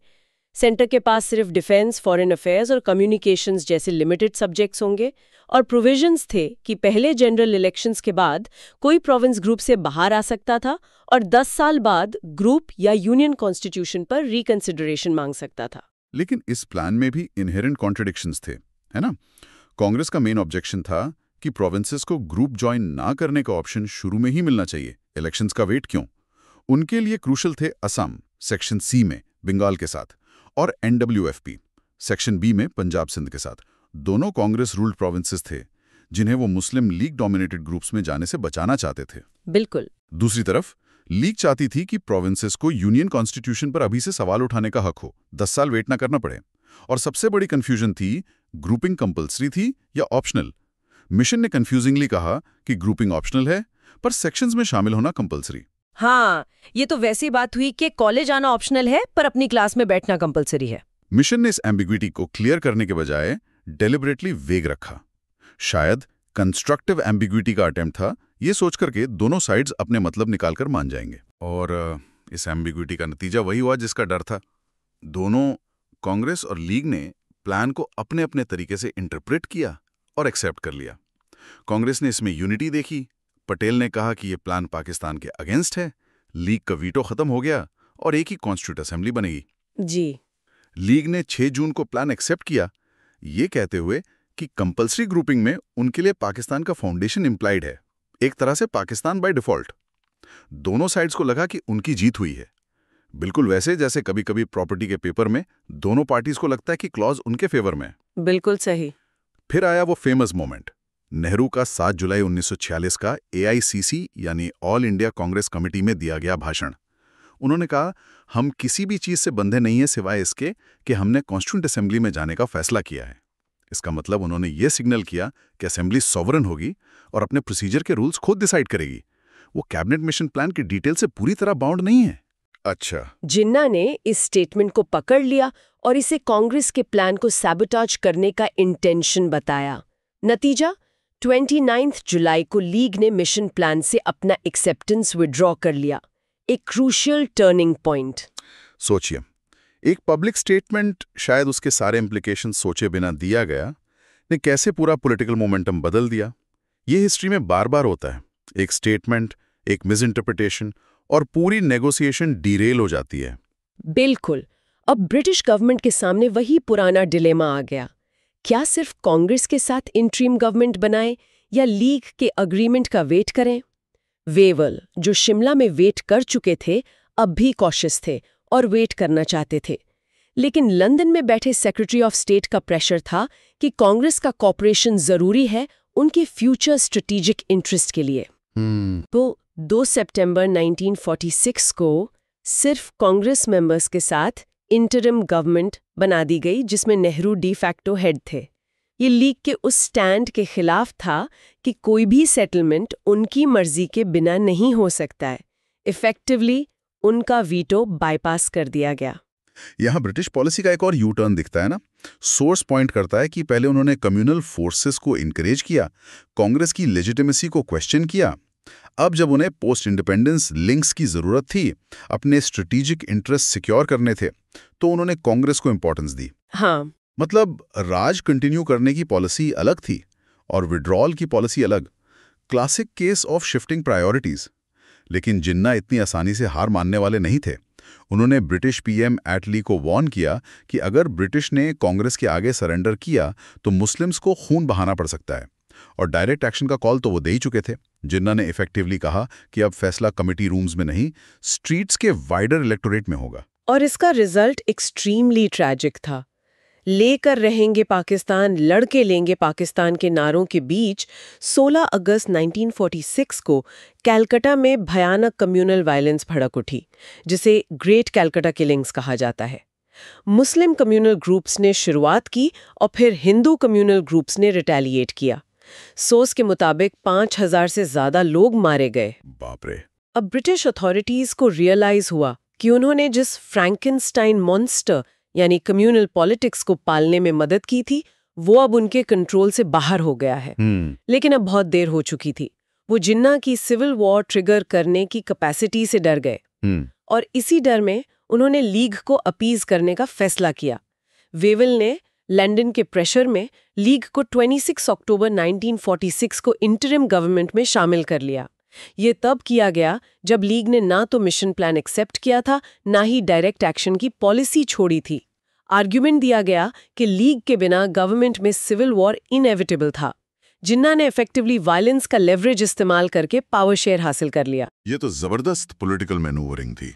B: सेंटर के पास सिर्फ डिफेंस, फॉरेन अफेयर्स और कम्युनिकेशंस जैसे लिमिटेड सब्जेक्ट्स होंगे और प्रोविजंस थे कि पहले जनरल इलेक्शंस के बाद कोई प्रोविंस ग्रुप से बाहर आ सकता था और 10 साल बाद ग्रुप या यूनियन कॉन्स्टिट्यूशन पर रिकंसिडरेशन मांग सकता था।
A: लेकिन इस प्लान में भी इनहेरेंट कॉन्ट्रडिक्शंस थे, है ना? कांग्रेस का मेन ऑब्जेक्शन था कि प्रोविंसेस को ग्रुप ज्वाइन ना करने का ऑप्शन शुरू में ही मिलना चाहिए, इलेक्शंस का वेट क्यों? उनके लिए क्रूशल थे असम सेक्शन सी में बंगाल के साथ और एनडब्ल्यूएफपी सेक्शन बी में पंजाब सिंध के साथ। दोनों कांग्रेस रूल्ड प्रोविंसेस थे जिन्हें वो मुस्लिम लीग डोमिनेटेड ग्रुप्स में जाने से बचाना चाहते थे।
B: बिल्कुल।
A: दूसरी तरफ लीग चाहती थी कि प्रोविंसेस को यूनियन कॉन्स्टिट्यूशन पर अभी से सवाल उठाने का हक हो, 10 साल वेट ना करना पड़े। और सबसे बड़ी कंफ्यूजन थी, ग्रुपिंग कंपल्सरी थी या ऑप्शनल। मिशन ने कंफ्यूजिंगली कहा कि ग्रुपिंग ऑप्शनल है पर सेक्शंस में शामिल होना कंपल्सरी।
B: हाँ, ये तो वैसी बात हुई कि कॉलेज आना ऑप्शनल है पर अपनी क्लास में बैठना कंपल्सरी है।
A: मिशन ने इस एम्बिग्विटी को क्लियर करने के बजाय डेलिबरेटली वेग रखा। शायद कंस्ट्रक्टिव एम्बिग्विटी का अटेम्प्ट था, ये सोचकर के दोनों साइड्स अपने मतलब निकालकर मान जाएंगे। और इस एम्बिग्विटी का नतीजा वही हुआ जिसका डर था। दोनों कांग्रेस और लीग ने प्लान को अपने अपने तरीके से इंटरप्रेट किया और एक्सेप्ट कर लिया। कांग्रेस ने इसमें यूनिटी देखी। पटेल ने कहा कि ये प्लान पाकिस्तान के अगेंस्ट है, लीग का वीटो खत्म हो गया और एक ही कॉन्स्टिट्यूट असेंबली बनेगी।
B: जी।
A: लीग ने 6 जून को प्लान एक्सेप्ट किया, ये कहते हुए कि कंपल्सरी ग्रुपिंग में उनके लिए पाकिस्तान का फाउंडेशन इंप्लाइड है, एक तरह से पाकिस्तान बाय डिफॉल्ट। दोनों साइड्स को लगा कि उनकी जीत हुई है, बिल्कुल वैसे जैसे कभी कभी प्रॉपर्टी के पेपर में दोनों पार्टीज को लगता है कि क्लॉज उनके फेवर में।
B: बिल्कुल सही।
A: फिर आया वो फेमस मोमेंट, नेहरू का 7 जुलाई 1946 का AICC यानी ऑल इंडिया कांग्रेस कमेटी में दिया गया भाषण। उन्होंने कहा, हम किसी भी चीज से बंधे नहीं है सिवाय इसके कि हमने कॉन्स्टिट्यूएंट असेंबली में जाने का फैसला किया है। इसका मतलब उन्होंने ये सिग्नल किया कि असेंबली सॉवरन होगी और अपने प्रोसीजर के रूल्स खुद डिसाइड करेगी। वो कैबिनेट मिशन प्लान की डिटेल से पूरी तरह बाउंड नहीं है। अच्छा।
B: जिन्ना ने इस स्टेटमेंट को पकड़ लिया और इसे कांग्रेस के प्लान को सैबोटाज करने का इंटेंशन बताया। नतीजा, 29 जुलाई को लीग ने मिशन प्लान से अपना एक्सेप्टेंस विड्रॉ कर लिया। एक क्रूशियल टर्निंग पॉइंट।
A: सोचिए, एक पब्लिक स्टेटमेंट, शायद उसके सारे इम्प्लीकेशन सोचे बिना दिया गया, ने कैसे पूरा पॉलिटिकल मोमेंटम बदल दिया। ये हिस्ट्री में बार बार होता है, एक स्टेटमेंट, एक मिस इंटरप्रिटेशन और पूरी नेगोशिएशन डीरेल हो जाती है।
B: बिल्कुल। अब ब्रिटिश गवर्नमेंट के सामने वही पुराना डिलेमा आ गया। क्या सिर्फ कांग्रेस के साथ इंटरिम गवर्नमेंट बनाएं या लीग के अग्रीमेंट का वेट करें? वेवल, जो शिमला में वेट कर चुके थे, अब भी कॉशियस थे और वेट करना चाहते थे। लेकिन लंदन में बैठे सेक्रेटरी ऑफ स्टेट का प्रेशर था कि कांग्रेस का कॉपरेशन जरूरी है उनके फ्यूचर स्ट्रेटेजिक इंटरेस्ट के लिए। तो 2 सितंबर 1946 को सिर्फ कांग्रेस मेंबर्स के साथ इंटरिम गवर्नमेंट बना दी गई जिसमें नेहरू डी फैक्टो हेड थे। ये लीग के उस स्टैंड के खिलाफ था कि कोई भी सेटलमेंट उनकी मर्जी के बिना नहीं हो सकता है। इफेक्टिवली उनका वीटो बाईपास कर दिया गया।
A: यहाँ ब्रिटिश पॉलिसी का एक और यू टर्न दिखता है ना। सोर्स पॉइंट करता है कि पहले उन्होंने कम्युनल फोर्सेस को इनकरेज किया, कांग्रेस की लेजिटिमेसी को क्वेश्चन किया। अब जब उन्हें पोस्ट इंडिपेंडेंस लिंक्स की जरूरत थी, अपने स्ट्रेटेजिक इंटरेस्ट सिक्योर करने थे, तो उन्होंने कांग्रेस को इंपॉर्टेंस दी।
B: हाँ,
A: मतलब राज कंटिन्यू करने की पॉलिसी अलग थी और विड्रॉल की पॉलिसी अलग। Classic case of shifting priorities. लेकिन जिन्ना इतनी आसानी से हार मानने वाले नहीं थे। उन्होंने ब्रिटिश पीएम एटली को वार्न किया कि अगर ब्रिटिश ने कांग्रेस के आगे सरेंडर किया तो मुस्लिम्स को खून बहाना पड़ सकता है। और डायरेक्ट एक्शन का कॉल तो वो दे ही चुके थे। जिन्ना ने इफेक्टिवली कहा कि अब फैसला कमेटी रूम्स में नहीं, स्ट्रीट्स के वाइडर इलेक्टोरेट में होगा।
B: और इसका रिजल्ट एक्सट्रीमली ट्रैजिक था। लेकर रहेंगे पाकिस्तान, लड़के लेंगे पाकिस्तान के नारों के बीच 16 अगस्त 1946 को कलकत्ता में भयानक कम्युनल वायलेंस भड़क उठी, जिसे ग्रेट कलकत्ता किलिंग्स कहा जाता है। मुस्लिम कम्युनल ग्रुप्स ने शुरुआत की और फिर हिंदू कम्युनल ग्रुप्स ने रिटेलिएट किया। सोर्स के मुताबिक 5000 से ज्यादा लोग मारे गए।
A: बाप रे।
B: अब ब्रिटिश अथॉरिटीज को रियलाइज हुआ कि उन्होंने जिस फ्रैंकेनस्टाइन मॉन्स्टर यानी कम्युनल पॉलिटिक्स को पालने में मदद की थी, वो अब उनके कंट्रोल से बाहर हो गया है। लेकिन अब बहुत देर हो चुकी थी। वो जिन्ना की सिविल वॉर ट्रिगर करने की कैपेसिटी से डर गए और इसी डर में उन्होंने लीग को अपीज करने का फैसला किया। वेवल ने लंदन के प्रेशर में लीग को 26 अक्टूबर 1946 को इंटरिम गवर्नमेंट में शामिल कर लिया। ये तब किया गया जब लीग ने ना तो मिशन प्लान एक्सेप्ट किया था, ना ही डायरेक्ट एक्शन की पॉलिसी छोड़ी थी। आर्ग्यूमेंट दिया गया कि लीग के बिना गवर्नमेंट में सिविल वॉर इनएविटेबल था। जिन्ना ने इफेक्टिवली वायलेंस का लेवरेज इस्तेमाल करके पावर शेयर हासिल कर लिया।
A: ये तो जबरदस्त पॉलिटिकल मैनूवरिंग थी,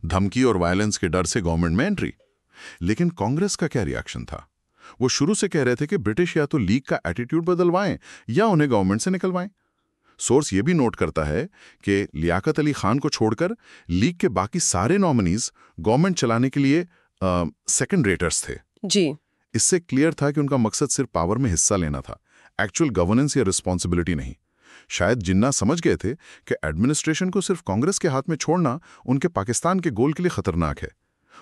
A: धमकी और वायलेंस के डर से गवर्नमेंट में एंट्री। लेकिन कांग्रेस का क्या रिएक्शन था? वो शुरू से कह रहे थे कि ब्रिटिश या तो लीग का एटीट्यूड बदलवाएं या उन्हें गवर्नमेंट से निकलवाएं। सोर्स ये भी नोट करता है कि लियाकत अली खान को छोड़कर लीग के बाकी सारे नॉमिनीज गवर्नमेंट चलाने के लिए सेकंड रेटर्स थे।
B: जी।
A: इससे क्लियर था कि उनका मकसद सिर्फ पावर में हिस्सा लेना था, एक्चुअल गवर्नेंस या रिस्पॉन्सिबिलिटी नहीं। शायद जिन्ना समझ गए थे कि एडमिनिस्ट्रेशन को सिर्फ कांग्रेस के हाथ में छोड़ना उनके पाकिस्तान के गोल के लिए खतरनाक है।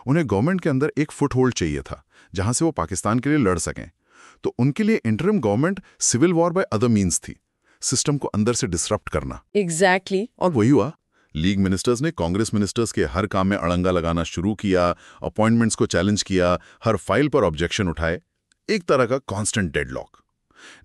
A: उन्हें गवर्नमेंट के अंदर एक फुट होल्ड चाहिए था जहां से वो पाकिस्तान के लिए लड़ सकें। तो उनके लिए interim government civil war by other means थी, सिस्टम को अंदर से डिसरप्ट करना।
B: एग्जैक्टली।
A: और वही हुआ। लीग मिनिस्टर्स ने कांग्रेस मिनिस्टर्स के हर काम में अड़ंगा लगाना शुरू किया, अपॉइंटमेंट्स को चैलेंज किया, हर फाइल पर ऑब्जेक्शन उठाए। एक तरह का कांस्टेंट डेडलॉक।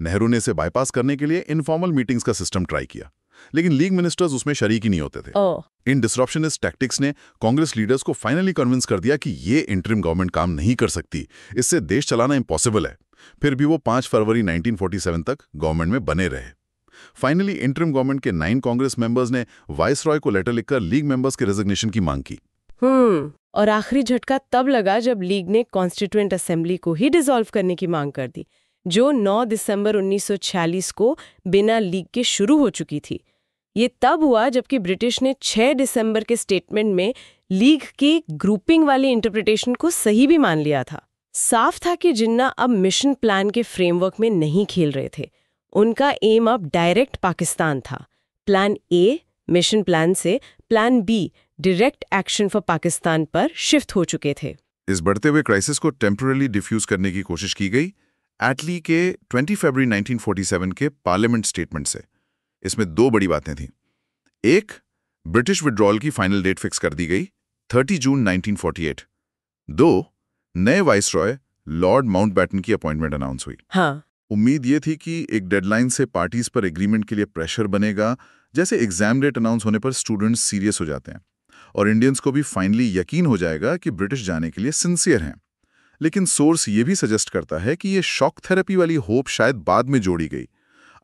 A: नेहरू ने इसे बाईपास करने के लिए इनफॉर्मल मीटिंग्स का सिस्टम ट्राई किया, लेकिन लीग मिनिस्टर्स उसमें शरीक ही नहीं होते थे। इन डिसरप्शनिस्ट टैक्टिक्स ने कांग्रेस लीडर्स को फाइनली कन्विंस कर दिया कि ये इंटरिम गवर्नमेंट काम नहीं कर सकती, इससे देश चलाना इम्पॉसिबल है। फिर भी वो 5 फरवरी 1947 तक गवर्नमेंट में बने रहे। फाइनली इंटरिम गवर्नमेंट के 9 कांग्रेस मेंबर्स ने वाइसरॉय को लेटर लिखकर लीग मेंबर्स के रेजिग्नेशन की मांग की।
B: और आखिरी झटका तब लगा जब लीग ने कॉन्स्टिट्यूएंट असेंबली को ही डिसॉल्व करने की मांग कर दी, जो 9 दिसंबर 1946 को बिना लीग के शुरू हो चुकी थी। ये तब हुआ जबकि ब्रिटिश ने 6 दिसंबर के स्टेटमेंट में लीग की ग्रुपिंग वाली इंटरप्रिटेशन को सही भी मान लिया था। साफ था कि जिन्ना अब मिशन प्लान के फ्रेमवर्क में नहीं खेल रहे थे। उनका एम अब डायरेक्ट पाकिस्तान था। प्लान ए मिशन प्लान से plan B direct action for Pakistan पर शिफ्ट हो चुके थे।
A: इस बढ़ते हुए क्राइसिस को टेम्पररी डिफ्यूज करने की कोशिश की गई एटली के 20 फरवरी 1947 के पार्लियामेंट स्टेटमेंट से। इसमें 2 बड़ी बातें थीं। एक, ब्रिटिश विड्रॉल की फाइनल डेट फिक्स कर दी गई 30 जून 1948। 2, नए वाइसरॉय लॉर्ड माउंटबैटन की अपॉइंटमेंट अनाउंस हुई।
B: हाँ।
A: उम्मीद ये थी कि एक डेडलाइन से पार्टीज पर एग्रीमेंट के लिए प्रेशर बनेगा, जैसे एग्जाम डेट अनाउंस होने पर स्टूडेंट्स सीरियस हो जाते हैं, और इंडियंस को भी फाइनली यकीन हो जाएगा कि ब्रिटिश जाने के लिए सिंसियर हैं। लेकिन सोर्स ये भी सजेस्ट करता है कि ये शॉक थेरेपी वाली होप शायद बाद में जोड़ी गई।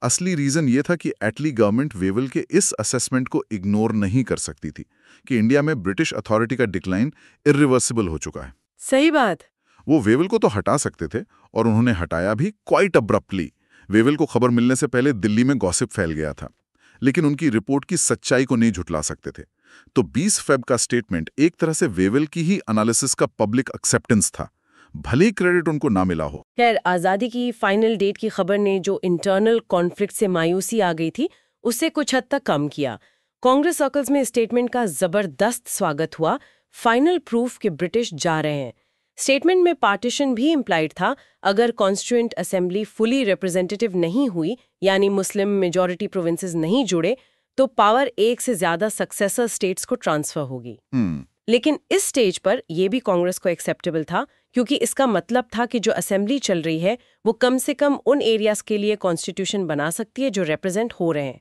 A: असली रीजन ये था कि एटली गवर्नमेंट वेवल के इस असेसमेंट को इग्नोर नहीं कर सकती थी कि इंडिया में ब्रिटिश अथॉरिटी का डिक्लाइन इरिवर्सिबल हो चुका है।
B: सही बात।
A: वो वेवल को तो हटा सकते थे, और उन्होंने हटाया भी क्वाइट अब्रप्टली। वेवल को खबर मिलने से पहले दिल्ली में गॉसिप फैल गया था, लेकिन उनकी रिपोर्ट की सच्चाई को नहीं झुटला सकते थे। तो 20 फेब का स्टेटमेंट एक तरह से वेवल की ही एनालिसिस का पब्लिक एक्सेप्टेंस था, भले ही क्रेडिट उनको ना मिला हो।
B: खैर, आज़ादी की फाइनल डेट की खबर ने जो इंटरनल कॉन्फ्लिक्ट से मायूसी आ गई थी, उससे कुछ हद तक कम किया। कांग्रेस सर्कल्स में स्टेटमेंट का जबरदस्त स्वागत हुआ, फाइनल प्रूफ कि ब्रिटिश जा रहे हैं। स्टेटमेंट में पार्टीशन भी इम्प्लाइड था। अगर कॉन्स्टिट्यूएंट असेंबली फुली रिप्रेजेंटेटिव नहीं हुई, यानी मुस्लिम मेजॉरिटी प्रोविंसेस नहीं जुड़े, तो पावर एक से ज्यादा सक्सेसर स्टेट्स को ट्रांसफर होगी। लेकिन इस स्टेज पर यह भी कांग्रेस को एक्सेप्टेबल था, क्योंकि इसका मतलब था कि जो असेंबली चल रही है वो कम से कम उन एरियाज के लिए कॉन्स्टिट्यूशन बना सकती है जो रिप्रेजेंट हो रहे हैं।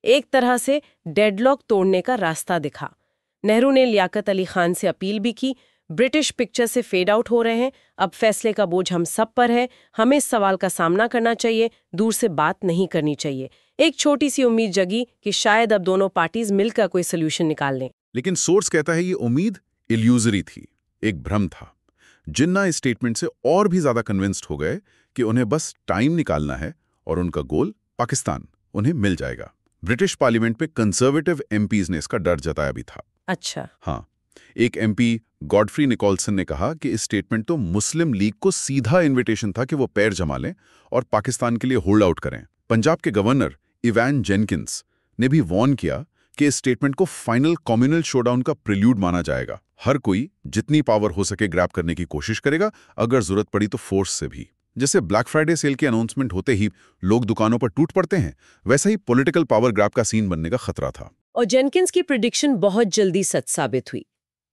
B: एक तरह से डेडलॉक तोड़ने का रास्ता दिखा। नेहरू ने लियाकत अली खान से अपील भी की, ब्रिटिश पिक्चर से फेड आउट हो रहे हैं, अब फैसले का बोझ हम सब पर है, हमें इस सवाल का सामना करना चाहिए, दूर से बात नहीं करनी चाहिए। एक छोटी सी उम्मीद जगी कि शायद अब दोनों पार्टीज मिलकर कोई सोल्यूशन निकाल लें।
A: लेकिन सोर्स कहता है ये उम्मीद इल्यूजरी थी, एक भ्रम था। जिन्ना इस स्टेटमेंट से और भी ज्यादा कन्विंस्ड हो गए कि उन्हें बस टाइम निकालना है और उनका गोल पाकिस्तान उन्हें मिल जाएगा। ब्रिटिश पार्लियामेंट में कंजर्वेटिव एमपीज ने इसका डर जताया भी था।
B: अच्छा।
A: हाँ, एक एमपी गॉडफ्री निकोलसन ने कहा कि इस स्टेटमेंट तो मुस्लिम लीग को सीधा इन्विटेशन था कि वो पैर जमा लें और पाकिस्तान के लिए होल्ड आउट करें। पंजाब के गवर्नर इवान जेनकिंस ने भी वॉर्न किया कि इस स्टेटमेंट को फाइनल कम्युनल शोडाउन का प्रिल्यूड माना जाएगा। हर कोई जितनी पावर हो सके ग्रैब करने की कोशिश करेगा, अगर जरूरत पड़ी तो फोर्स से भी। जैसे ब्लैक फ्राइडे सेल की अनाउंसमेंट होते ही लोग दुकानों पर टूट पड़ते हैं, वैसा ही पॉलिटिकल पावर ग्रैब का सीन बनने का खतरा था।
B: और जेनकिंस की प्रेडिक्शन बहुत जल्दी सच साबित हुई।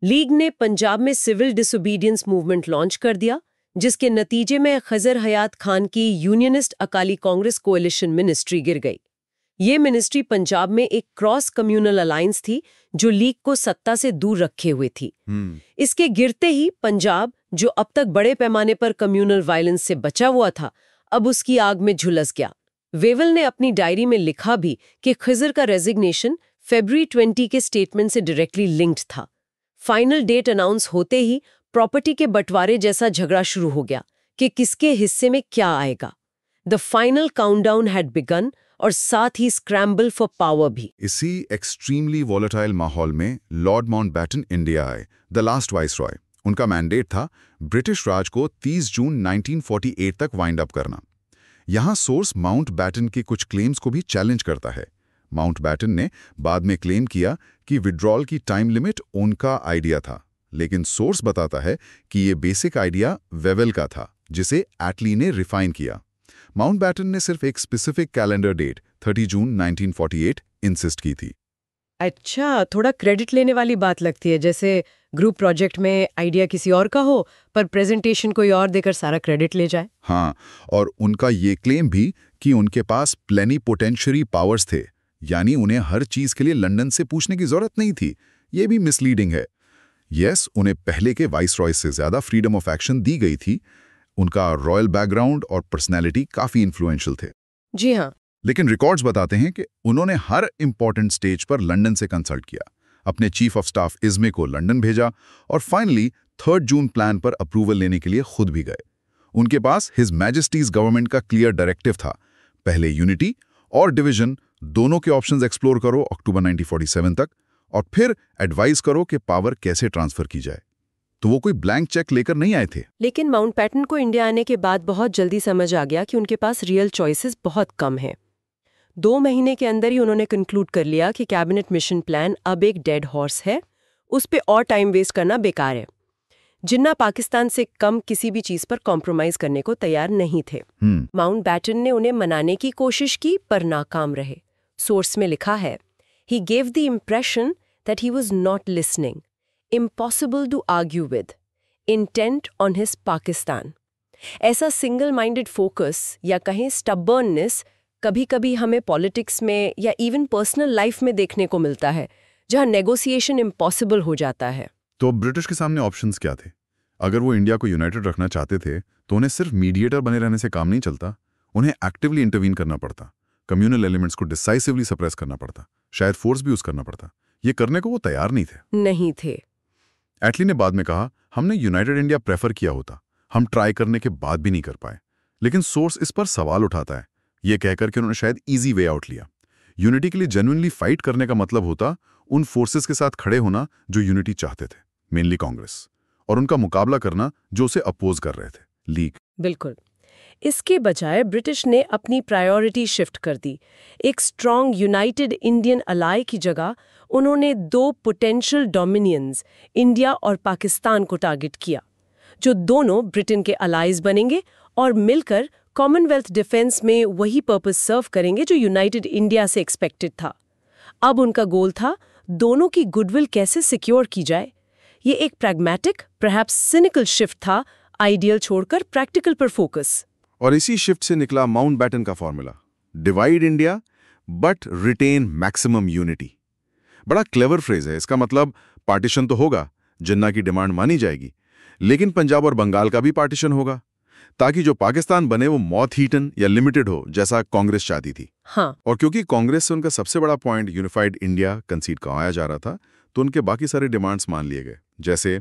B: लीग ने पंजाब में सिविल डिसोबीडियंस मूवमेंट लॉन्च कर दिया, जिसके नतीजे में खजर हयात खान की unionist Akali Congress coalition ministry गिर गई। ये मिनिस्ट्री पंजाब में एक क्रॉस कम्युनल अलायंस थी जो लीग को सत्ता से दूर रखे हुए थी। इसके गिरते ही पंजाब, जो अब तक बड़े पैमाने पर कम्युनल वायलेंस से बचा हुआ था, अब उसकी आग में झुलस गया। वेवल ने अपनी डायरी में लिखा भी कि खजर का रेजिग्नेशन फरवरी 20 के स्टेटमेंट से डायरेक्टली लिंक्ड था। फाइनल डेट अनाउंस होते ही प्रॉपर्टी के बंटवारे जैसा झगड़ा शुरू हो गया कि किसके हिस्से में क्या आएगा। The final countdown had begun, और साथ ही स्क्रैम्बल फॉर पावर भी।
A: इसी एक्सट्रीमली वॉलेटाइल माहौल में लॉर्ड माउंटबैटन इंडिया आए, द लास्ट वाइसरॉय। उनका मैंडेट था ब्रिटिश राज को 30 जून 1948 तक वाइंड अप करना। यहां सोर्स माउंटबैटन के कुछ क्लेम्स को भी चैलेंज करता है। माउंटबैटन ने बाद में क्लेम किया कि विड्रॉल की टाइम लिमिट उनका आइडिया था, लेकिन सोर्स बताता है कि ये बेसिक आइडिया वेवेल का था, जिसे एटली ने रिफाइन किया। माउंटबैटन ने सिर्फ एक स्पेसिफिक कैलेंडर डेट 30 जून 1948 इंसिस्ट की थी।
B: अच्छा, थोड़ा क्रेडिट लेने वाली बात लगती है, जैसे ग्रुप प्रोजेक्ट में आइडिया किसी और का हो पर प्रेजेंटेशन कोई और देकर सारा क्रेडिट ले जाए।
A: हाँ, और उनका ये क्लेम भी कि उनके पास प्लेनिपोटेंशियरी पावर्स थे, यानी उन्हें हर चीज के लिए लंदन से पूछने की जरूरत नहीं थी। ये भी मिसलीडिंग है। यस, उन्हें पहले के वाइसरॉय से ज्यादा फ्रीडम ऑफ एक्शन दी गई थी। उनका रॉयल बैकग्राउंड और पर्सनैलिटी काफी इन्फ्लुएंशियल थे।
B: जी हाँ।
A: लेकिन रिकॉर्ड्स बताते हैं कि उन्होंने हर इंपॉर्टेंट स्टेज पर लंदन से कंसल्ट किया, अपने चीफ ऑफ स्टाफ इज़्मे को लंदन भेजा और फाइनली 3 जून प्लान पर अप्रूवल लेने के लिए खुद भी गए। उनके पास हिज मैजेस्टीज गवर्नमेंट का क्लियर डायरेक्टिव था, पहले यूनिटी और डिवीजन दोनों के ऑप्शंस एक्सप्लोर करो अक्टूबर 1947 तक, और फिर एडवाइस करो कि पावर कैसे ट्रांसफर की जाए। तो वो कोई ब्लैंक चेक लेकर नहीं आए थे।
B: लेकिन माउंटबैटन को इंडिया आने के बाद बहुत जल्दी समझ आ गया कि उनके पास रियल चॉइसेस बहुत कम हैं। 2 महीने के अंदर ही उन्होंने कंक्लूड कर लिया कि कैबिनेट मिशन प्लान अब एक डेड हॉर्स है, उस पे और टाइम वेस्ट करना बेकार है। जिन्ना पाकिस्तान से कम किसी भी चीज पर कॉम्प्रोमाइज करने को तैयार नहीं थे। माउंटबैटन ने उन्हें मनाने की कोशिश की पर नाकाम रहे। सोर्स में लिखा है, he gave the impression that he was not listening, impossible to argue with, intent on his Pakistan। ऐसा सिंगल माइंडेड फोकस या कहें स्टबर्ननेस कभी-कभी हमें पॉलिटिक्स में या इवन पर्सनल लाइफ में देखने को मिलता है, जहां नेगोशिएशन इम्पॉसिबल हो जाता है।
A: तो ब्रिटिश के सामने ऑप्शंस क्या थे? अगर वो इंडिया को यूनाइटेड रखना चाहते थे तो उन्हें सिर्फ मीडिएटर बने रहने से काम नहीं चलता, उन्हें एक्टिवली इंटरवीन करना पड़ता, कम्युनल एलिमेंट्स को डिसाइसिवली सप्रेस करना पड़ता, शायद फोर्स भी यूज करना पड़ता। ये करने को वो तैयार नहीं थे। एटली ने बाद में कहा, हमने यूनाइटेड इंडिया प्रेफर किया होता, हम ट्राई करने के बाद भी नहीं कर पाए। लेकिन सोर्स इस पर सवाल उठाता है, ये कहकर कि उन्होंने शायद इजी वे आउट लिया। यूनिटी के लिए जेन्युइनली फाइट करने का मतलब होता उन फोर्सेस के साथ खड़े होना जो यूनिटी चाहते थे, मेनली कांग्रेस, और उनका मुकाबला करना जो उसे अपोज कर रहे थे, लीग।
B: बिल्कुल। इसके बजाय ब्रिटिश ने अपनी प्रायोरिटी शिफ्ट कर दी। एक स्ट्रॉन्ग यूनाइटेड इंडियन अलाई की जगह उन्होंने 2 पोटेंशियल डोमिनियंस, इंडिया और पाकिस्तान को टारगेट किया, जो दोनों ब्रिटेन के अलाइज बनेंगे और मिलकर कॉमनवेल्थ डिफेंस में वही पर्पस सर्व करेंगे जो यूनाइटेड इंडिया से एक्सपेक्टेड था। अब उनका गोल था दोनों की गुडविल कैसे सिक्योर की जाए। ये एक प्रैग्मेटिक, परहैप्स सिनिकल शिफ्ट था, आइडियल छोड़कर प्रैक्टिकल पर फोकस।
D: और इसी शिफ्ट से निकला माउंटबैटन का formula, divide India but retain maximum unity. बड़ा क्लेवर फ्रेज है। इसका मतलब पार्टीशन तो होगा, जिन्ना की डिमांड मानी जाएगी, लेकिन पंजाब और बंगाल का भी पार्टीशन होगा, ताकि जो पाकिस्तान बने वो मॉथ ईटन या लिमिटेड हो, जैसा कांग्रेस चाहती थी।
B: हाँ।
D: और क्योंकि कांग्रेस से उनका सबसे बड़ा पॉइंट यूनिफाइड इंडिया कंसीड करवाया जा रहा था, तो उनके बाकी सारे डिमांड्स मान लिए गए, जैसे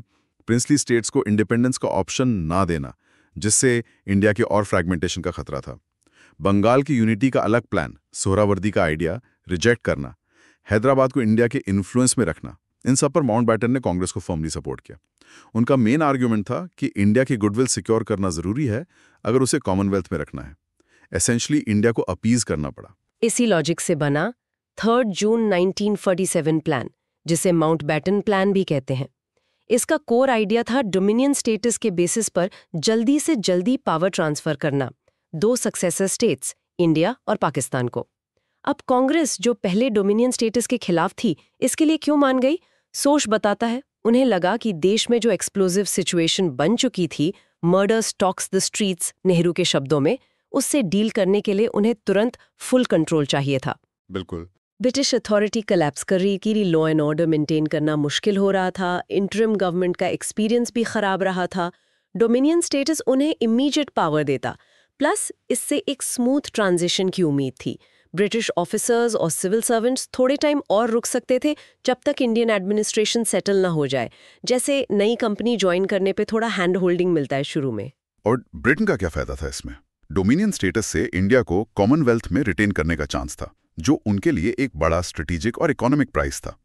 D: प्रिंसली स्टेट्स को इंडिपेंडेंस का ऑप्शन ना देना, जिससे इंडिया के और फ्रैगमेंटेशन का खतरा था, बंगाल की यूनिटी का अलग प्लान, सोहरावर्दी का आइडिया रिजेक्ट करना, हैदराबाद को इंडिया के इन्फ्लुएंस में रखना। इन सब पर माउंटबैटन ने कांग्रेस को फर्मली सपोर्ट किया। उनका मेन आर्ग्यूमेंट था कि इंडिया की गुडविल सिक्योर करना जरूरी है अगर उसे कॉमनवेल्थ में रखना है। एसेंशली इंडिया को अपीज करना पड़ा।
B: इसी लॉजिक से बना 3 जून 1947 प्लान, जिसे माउंटबैटन प्लान भी कहते हैं। इसका कोर आइडिया था डोमिनियन स्टेटस के बेसिस पर जल्दी से जल्दी पावर ट्रांसफर करना 2 सक्सेसर स्टेट्स, इंडिया और पाकिस्तान को। अब कांग्रेस, जो पहले डोमिनियन स्टेटस के खिलाफ थी, इसके लिए क्यों मान गई? सोर्स बताता है, उन्हें लगा कि देश में जो एक्सप्लोजिव सिचुएशन बन चुकी थी, murder stocks the streets, Nehru के शब्दों में, उससे डील करने के लिए उन्हें तुरंत फुल कंट्रोल चाहिए था।
D: बिल्कुल।
B: ब्रिटिश अथॉरिटी कोलैप्स कर रही थी, लॉ एंड ऑर्डर मेंटेन करना मुश्किल हो रहा था, इंटरिम गवर्नमेंट का एक्सपीरियंस भी खराब रहा था। डोमिनियन स्टेटस उन्हें इमीडिएट पावर देता, प्लस इससे एक स्मूथ ट्रांजिशन की उम्मीद थी। ब्रिटिश ऑफिसर्स और सिविल सर्वेंट्स थोड़े टाइम और रुक सकते थे जब तक इंडियन एडमिनिस्ट्रेशन सेटल ना हो जाए, जैसे नई कंपनी ज्वाइन करने पे थोड़ा हैंड होल्डिंग मिलता है शुरू में।
A: और ब्रिटेन का क्या फायदा था इसमें? डोमिनियन स्टेटस से इंडिया को कॉमनवेल्थ में रिटेन करने का चांस था, जो उनके लिए एक बड़ा स्ट्रेटेजिक और इकोनॉमिक प्राइस था।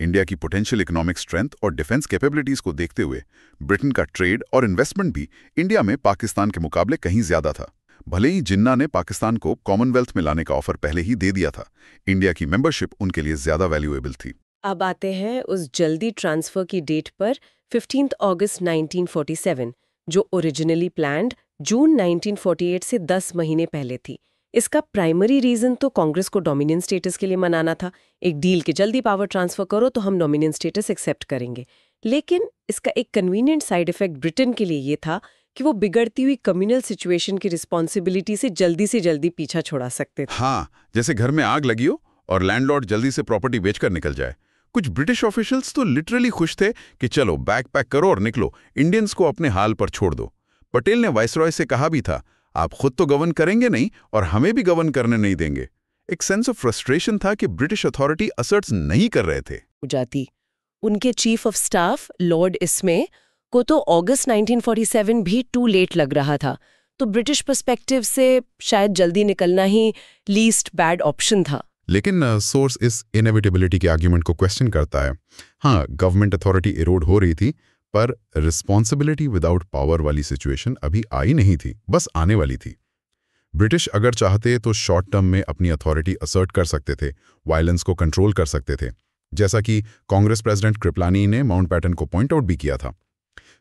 A: इंडिया की पोटेंशियल इकोनॉमिक स्ट्रेंथ और डिफेंस कैपेबिलिटीज को देखते हुए ब्रिटेन का ट्रेड और इन्वेस्टमेंट भी इंडिया में पाकिस्तान के मुकाबले कहीं ज्यादा था। भले ही जिन्ना ने पाकिस्तान को कॉमनवेल्थ में लाने का ऑफर पहले ही दे दिया था, इंडिया की मेंबरशिप उनके लिए ज्यादा वैल्यूएबल थी।
B: अब आते हैं उस जल्दी ट्रांसफर की डेट पर, 15 अगस्त 1947, जो ओरिजिनली प्लान्ड जून 1948 से 10 महीने पहले थी। इसका प्राइमरी रीजन तो कांग्रेस को डोमिनियन स्टेटस के लिए मनाना था। एक डील के जल्दी पावर ट्रांसफर करो तो हम डोमिनियन स्टेटस एक्सेप्ट करेंगे। लेकिन इसका एक कन्वीनियंट साइड इफेक्ट ब्रिटेन के लिए ये था कि वो बिगड़ती हुई कम्युनल सिचुएशन की रिस्पॉन्सिबिलिटी से जल्दी पीछा छुड़ा सकते थे।
A: हाँ, जैसे घर में आग लगी हो और लैंडलॉर्ड जल्दी से प्रॉपर्टी बेचकर निकल जाए। कुछ ब्रिटिश ऑफिशियल्स तो लिटरली खुश थे कि चलो बैग पैक करो और निकलो, इंडियंस को अपने हाल पर छोड़ दो। पटेल ने वाइसरॉय से कहा भी था, आप खुद तो गवर्न करेंगे नहीं और हमें भी गवर्न करने नहीं देंगे। एक सेंस ऑफ फ्रस्ट्रेशन था कि ब्रिटिश अथॉरिटी असर्ट्स नहीं कर रहे थे।
B: जाती उनके चीफ ऑफ स्टाफ लॉर्ड इसमे को तो अगस्त 1947 भी टू लेट लग रहा था, तो ब्रिटिश पर्सपेक्टिव से शायद जल्दी निकलना ही लीस्ट बैड ऑप्शन था।
A: लेकिन सोर्स इस इनएविटेबिलिटी के आर्ग्यूमेंट को क्वेश्चन करता है। हाँ, गवर्नमेंट अथॉरिटी इरोड हो रही थी, पर रिस्पॉन्सिबिलिटी विदाउट पावर वाली सिचुएशन अभी आई नहीं थी, बस आने वाली थी। ब्रिटिश अगर चाहते तो शॉर्ट टर्म में अपनी अथॉरिटी असर्ट कर सकते थे, वायलेंस को कंट्रोल कर सकते थे, जैसा कि कांग्रेस प्रेसिडेंट कृपलानी ने माउंटबैटन को पॉइंट आउट भी किया था।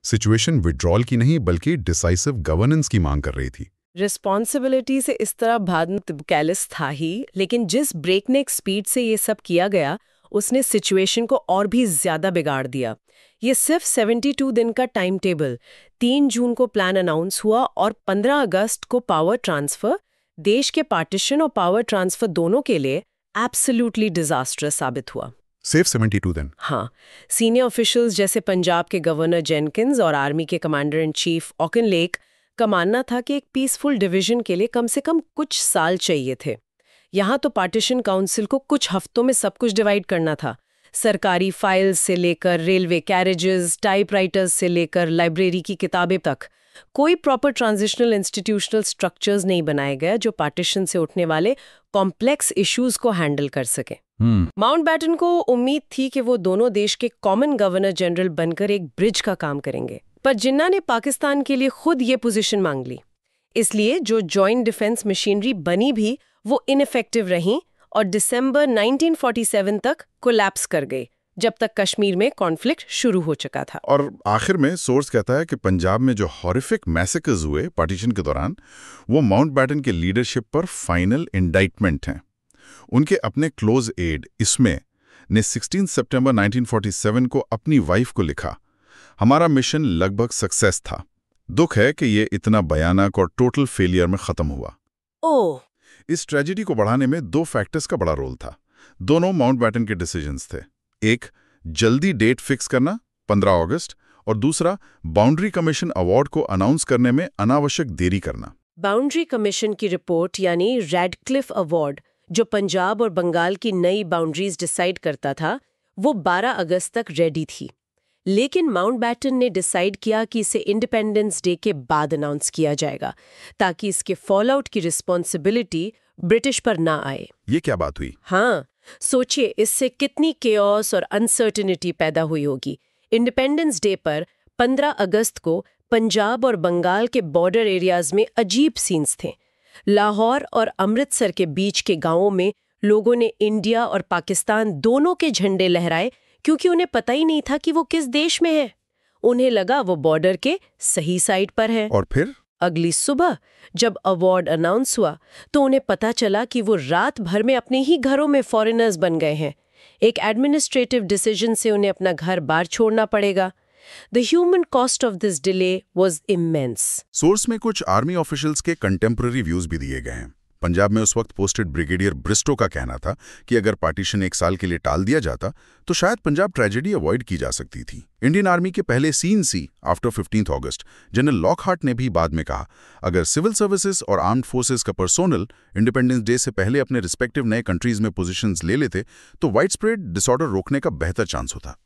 A: सिचुएशन विड्रॉल की नहीं बल्कि डिसाइसिव गवर्नेंस की मांग कर रही थी।
B: रिस्पॉन्सिबिलिटी से इस तरह भागना कैलिस था ही, लेकिन जिस ब्रेकनेक स्पीड से ये सब किया गया उसने सिचुएशन को और भी ज्यादा बिगाड़ दिया। ये सिर्फ 72 दिन का टाइम टेबल, 3 जून को प्लान अनाउंस हुआ और 15 अगस्त को पावर ट्रांसफर, देश के पार्टीशन और पावर ट्रांसफर दोनों के लिए एब्सोल्युटली डिजास्टरस साबित हुआ।
A: सिर्फ 72 दिन?
B: हाँ, सीनियर ऑफिशियल्स जैसे पंजाब के गवर्नर जेनकिंस और आर्मी के कमांडर इन चीफ ऑकिनलेक का मानना था कि एक पीसफुल डिवीजन के लिए कम से कम कुछ साल चाहिए थे। यहाँ तो पार्टीशन काउंसिल को कुछ हफ्तों में सब कुछ डिवाइड करना था। सरकारी फाइल्स से लेकर रेलवे कैरेजेस, टाइपराइटर्स से लेकर लाइब्रेरी की किताबें तक, कोई प्रॉपर ट्रांजिशनल इंस्टीट्यूशनल स्ट्रक्चर्स नहीं बनाए गए जो पार्टीशन से उठने वाले कॉम्प्लेक्स इश्यूज को हैंडल कर सके। माउंटबैटन को उम्मीद थी कि वो दोनों देश के कॉमन गवर्नर जनरल बनकर एक ब्रिज का काम करेंगे, पर जिन्ना ने पाकिस्तान के लिए खुद ये पोजीशन मांग ली। इसलिए जो जॉइंट डिफेंस मशीनरी बनी भी वो इनफेक्टिव रही और दिसंबर 1947 तक कोलैप्स कर गई, जब तक कश्मीर में कॉन्फ्लिक्ट शुरू हो चुका था।
A: और आखिर में सोर्स कहता है कि पंजाब में जो हॉरिफिक मैसेकर्स हुए पार्टीशन के दौरान, वो माउंटबैटन के लीडरशिप पर फाइनल इंडाइटमेंट हैं। उनके अपने क्लोज एड इसमें ने 16 सितंबर 1947 को अपनी वाइफ को लिखा, हमारा मिशन लगभग सक्सेस था। दुख है कि ये इतना भयानक और टोटल फेलियर में खत्म हुआ।
B: ओह,
A: इस ट्रेजेडी को बढ़ाने में 2 फैक्टर्स का बड़ा रोल था। दोनों माउंटबैटन के डिसीजंस थे। एक, जल्दी डेट फिक्स करना 15 अगस्त और दूसरा बाउंड्री कमीशन अवार्ड को अनाउंस करने में अनावश्यक देरी करना।
B: बाउंड्री कमीशन की रिपोर्ट यानी रेडक्लिफ अवार्ड जो पंजाब और बंगाल की नई बाउंड्रीज डिसाइड करता था, वो 12 अगस्त तक रेडी थी। लेकिन माउंटबैटन ने डिसाइड किया कि इसे इंडिपेंडेंस डे के बाद अनाउंस किया जाएगा ताकि इसके फॉलआउट की रिस्पॉन्सिबिलिटी ब्रिटिश पर ना आए।
A: ये क्या बात हुई?
B: हाँ, सोचिए इससे कितनी केओस और अनसर्टेनिटी पैदा हुई होगी। इंडिपेंडेंस डे पर 15 अगस्त को पंजाब और बंगाल के बॉर्डर एरियाज में अजीब सीन्स थे। लाहौर और अमृतसर के बीच के गांवों में लोगों ने इंडिया और पाकिस्तान दोनों के झंडे लहराए क्योंकि उन्हें पता ही नहीं था कि वो किस देश में है। उन्हें लगा वो बॉर्डर के सही साइड पर है।
A: और फिर
B: अगली सुबह जब अवार्ड अनाउंस हुआ तो उन्हें पता चला कि वो रात भर में अपने ही घरों में फॉरेनर्स बन गए हैं। एक एडमिनिस्ट्रेटिव डिसीजन से उन्हें अपना घर बार छोड़ना पड़ेगा। The human cost of this delay was immense.
A: Source में कुछ आर्मी ऑफिशियल्स के कंटेम्पररी व्यूज भी दिए गए हैं। पंजाब में उस वक्त पोस्टेड ब्रिगेडियर ब्रिस्टो का कहना था कि अगर पार्टीशन 1 साल के लिए टाल दिया जाता तो शायद पंजाब ट्रेजेडी अवॉइड की जा सकती थी। इंडियन आर्मी के पहले CNC आफ्टर 15 अगस्त जनरल लॉकहार्ट ने भी बाद में कहा, अगर सिविल सर्विसेज और आर्म्ड फोर्सेज का पर्सोनल इंडिपेंडेंस डे से पहले अपने रिस्पेक्टिव नए कंट्रीज में पोजीशंस ले लेते तो वाइड स्प्रेड डिसऑर्डर रोकने का बेहतर चांस होता।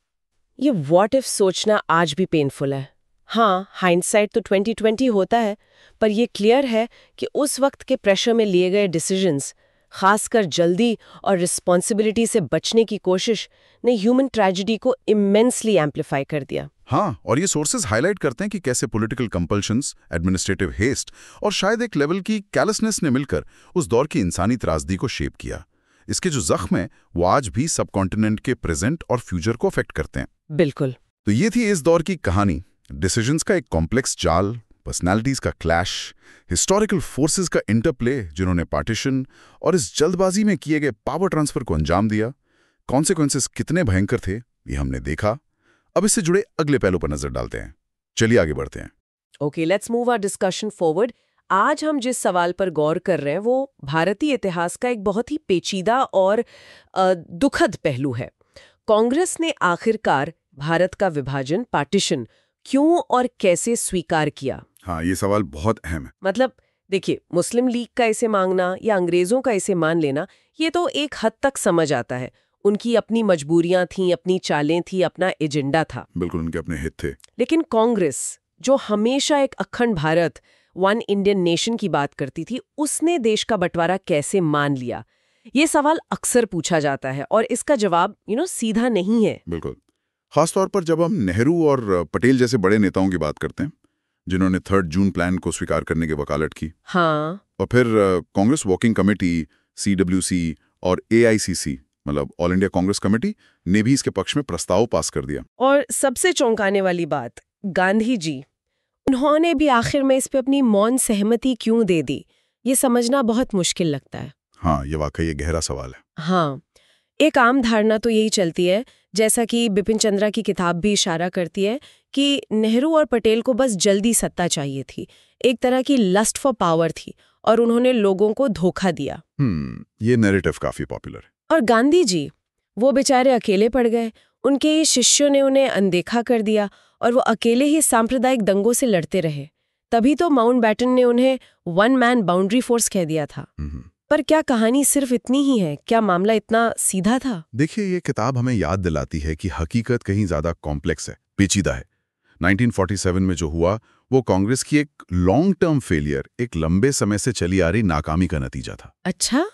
B: ये व्हाट इफ सोचना आज भी पेनफुल है। हाँ, हाइंडसाइट तो 2020 होता है, पर ये क्लियर है कि उस वक्त के प्रेशर में लिए गए डिसीजंस, खासकर जल्दी और रिस्पॉन्सिबिलिटी से बचने की कोशिश, ने ह्यूमन ट्रेजेडी को इमेंसली एम्पलीफाई कर दिया।
A: हाँ, और ये सोर्सेज हाईलाइट करते हैं कि कैसे पॉलिटिकल कंपल्शंस, एडमिनिस्ट्रेटिव हेस्ट और शायद एक लेवल की कैलसनेस ने मिलकर उस दौर की इंसानी त्रासदी को शेप किया। इसके जो जख्म हैं वो आज भी सब कॉन्टिनेंट के प्रेजेंट और फ्यूचर को अफेक्ट करते हैं।
B: बिल्कुल।
A: तो ये थी इस दौर की कहानी, डिसीजंस का एक कॉम्प्लेक्स जाल, पर्सनालिटीज का क्लैश, हिस्टोरिकल फोर्सेस का इंटरप्ले जिन्होंने पार्टीशन और इस जल्दबाजी में किए गए पावर ट्रांसफर को अंजाम दिया। कॉन्सिक्वेंसेस कितने भयंकर थे ये हमने देखा। अब इससे जुड़े अगले पहलू पर नजर डालते हैं। चलिए आगे बढ़ते हैं।
B: Okay, let's move our discussion forward. आज हम जिस सवाल पर गौर कर रहे हैं वो भारतीय इतिहास का एक बहुत ही पेचीदा और दुखद पहलू है। कांग्रेस ने आखिरकार भारत का विभाजन, पार्टीशन, क्यों और कैसे स्वीकार किया?
A: हाँ, ये सवाल बहुत अहम है।
B: मतलब देखिए, मुस्लिम लीग का इसे मांगना या अंग्रेजों का इसे मान लेना, ये तो एक हद तक समझ आता है। उनकी अपनी मजबूरियां थीं, अपनी चालें थी, अपना एजेंडा था।
A: बिल्कुल, उनके अपने हित थे।
B: लेकिन कांग्रेस, जो हमेशा एक अखंड भारत, वन इंडियन नेशन की बात करती थी, उसने देश का बंटवारा कैसे मान लिया? ये सवाल अक्सर पूछा जाता है और इसका जवाब सीधा नहीं है।
A: बिल्कुल, खासतौर पर जब हम नेहरू और पटेल जैसे बड़े नेताओं की बात करते हैं जिन्होंने 3 जून प्लान को स्वीकार करने की वकालत की।
B: हाँ,
A: और फिर कांग्रेस वर्किंग कमेटी, CWC और AICC मतलब ऑल इंडिया कांग्रेस कमेटी ने भी इसके पक्ष में प्रस्ताव पास कर दिया।
B: और सबसे चौंकाने वाली बात, गांधी जी, उन्होंने भी आखिर में इस पे अपनी मौन सहमति क्यों दे दी? ये समझना बहुत मुश्किल लगता है।
A: हाँ, ये वाकई एक गहरा सवाल है।
B: हाँ, एक आम धारणा तो यही चलती है, जैसा कि बिपिन चंद्रा की किताब भी इशारा करती है, कि नेहरू और पटेल को बस जल्दी सत्ता चाहिए थी, एक तरह की लस्ट फॉर पावर थी और उन्होंने लोगों को धोखा दिया।
A: ये नैरेटिव काफी पॉपुलर है।
B: और गांधी जी, वो बेचारे अकेले पड़ गए, उनके शिष्यों ने उन्हें अनदेखा कर दिया और वो अकेले ही सांप्रदायिक दंगों से लड़ते रहे। तभी तो माउंटबैटन ने उन्हें 1 मैन बाउंड्री फोर्स कह दिया था। पर क्या कहानी सिर्फ इतनी ही है? क्या मामला इतना सीधा था?
A: देखिए, ये किताब हमें याद दिलाती है कि हकीकत कहीं ज्यादा कॉम्प्लेक्स है, पेचीदा है। 1947 में जो हुआ वो कांग्रेस की एक लॉन्ग टर्म फेलियर, एक लंबे समय से चली आ रही नाकामी का नतीजा था।
B: अच्छा,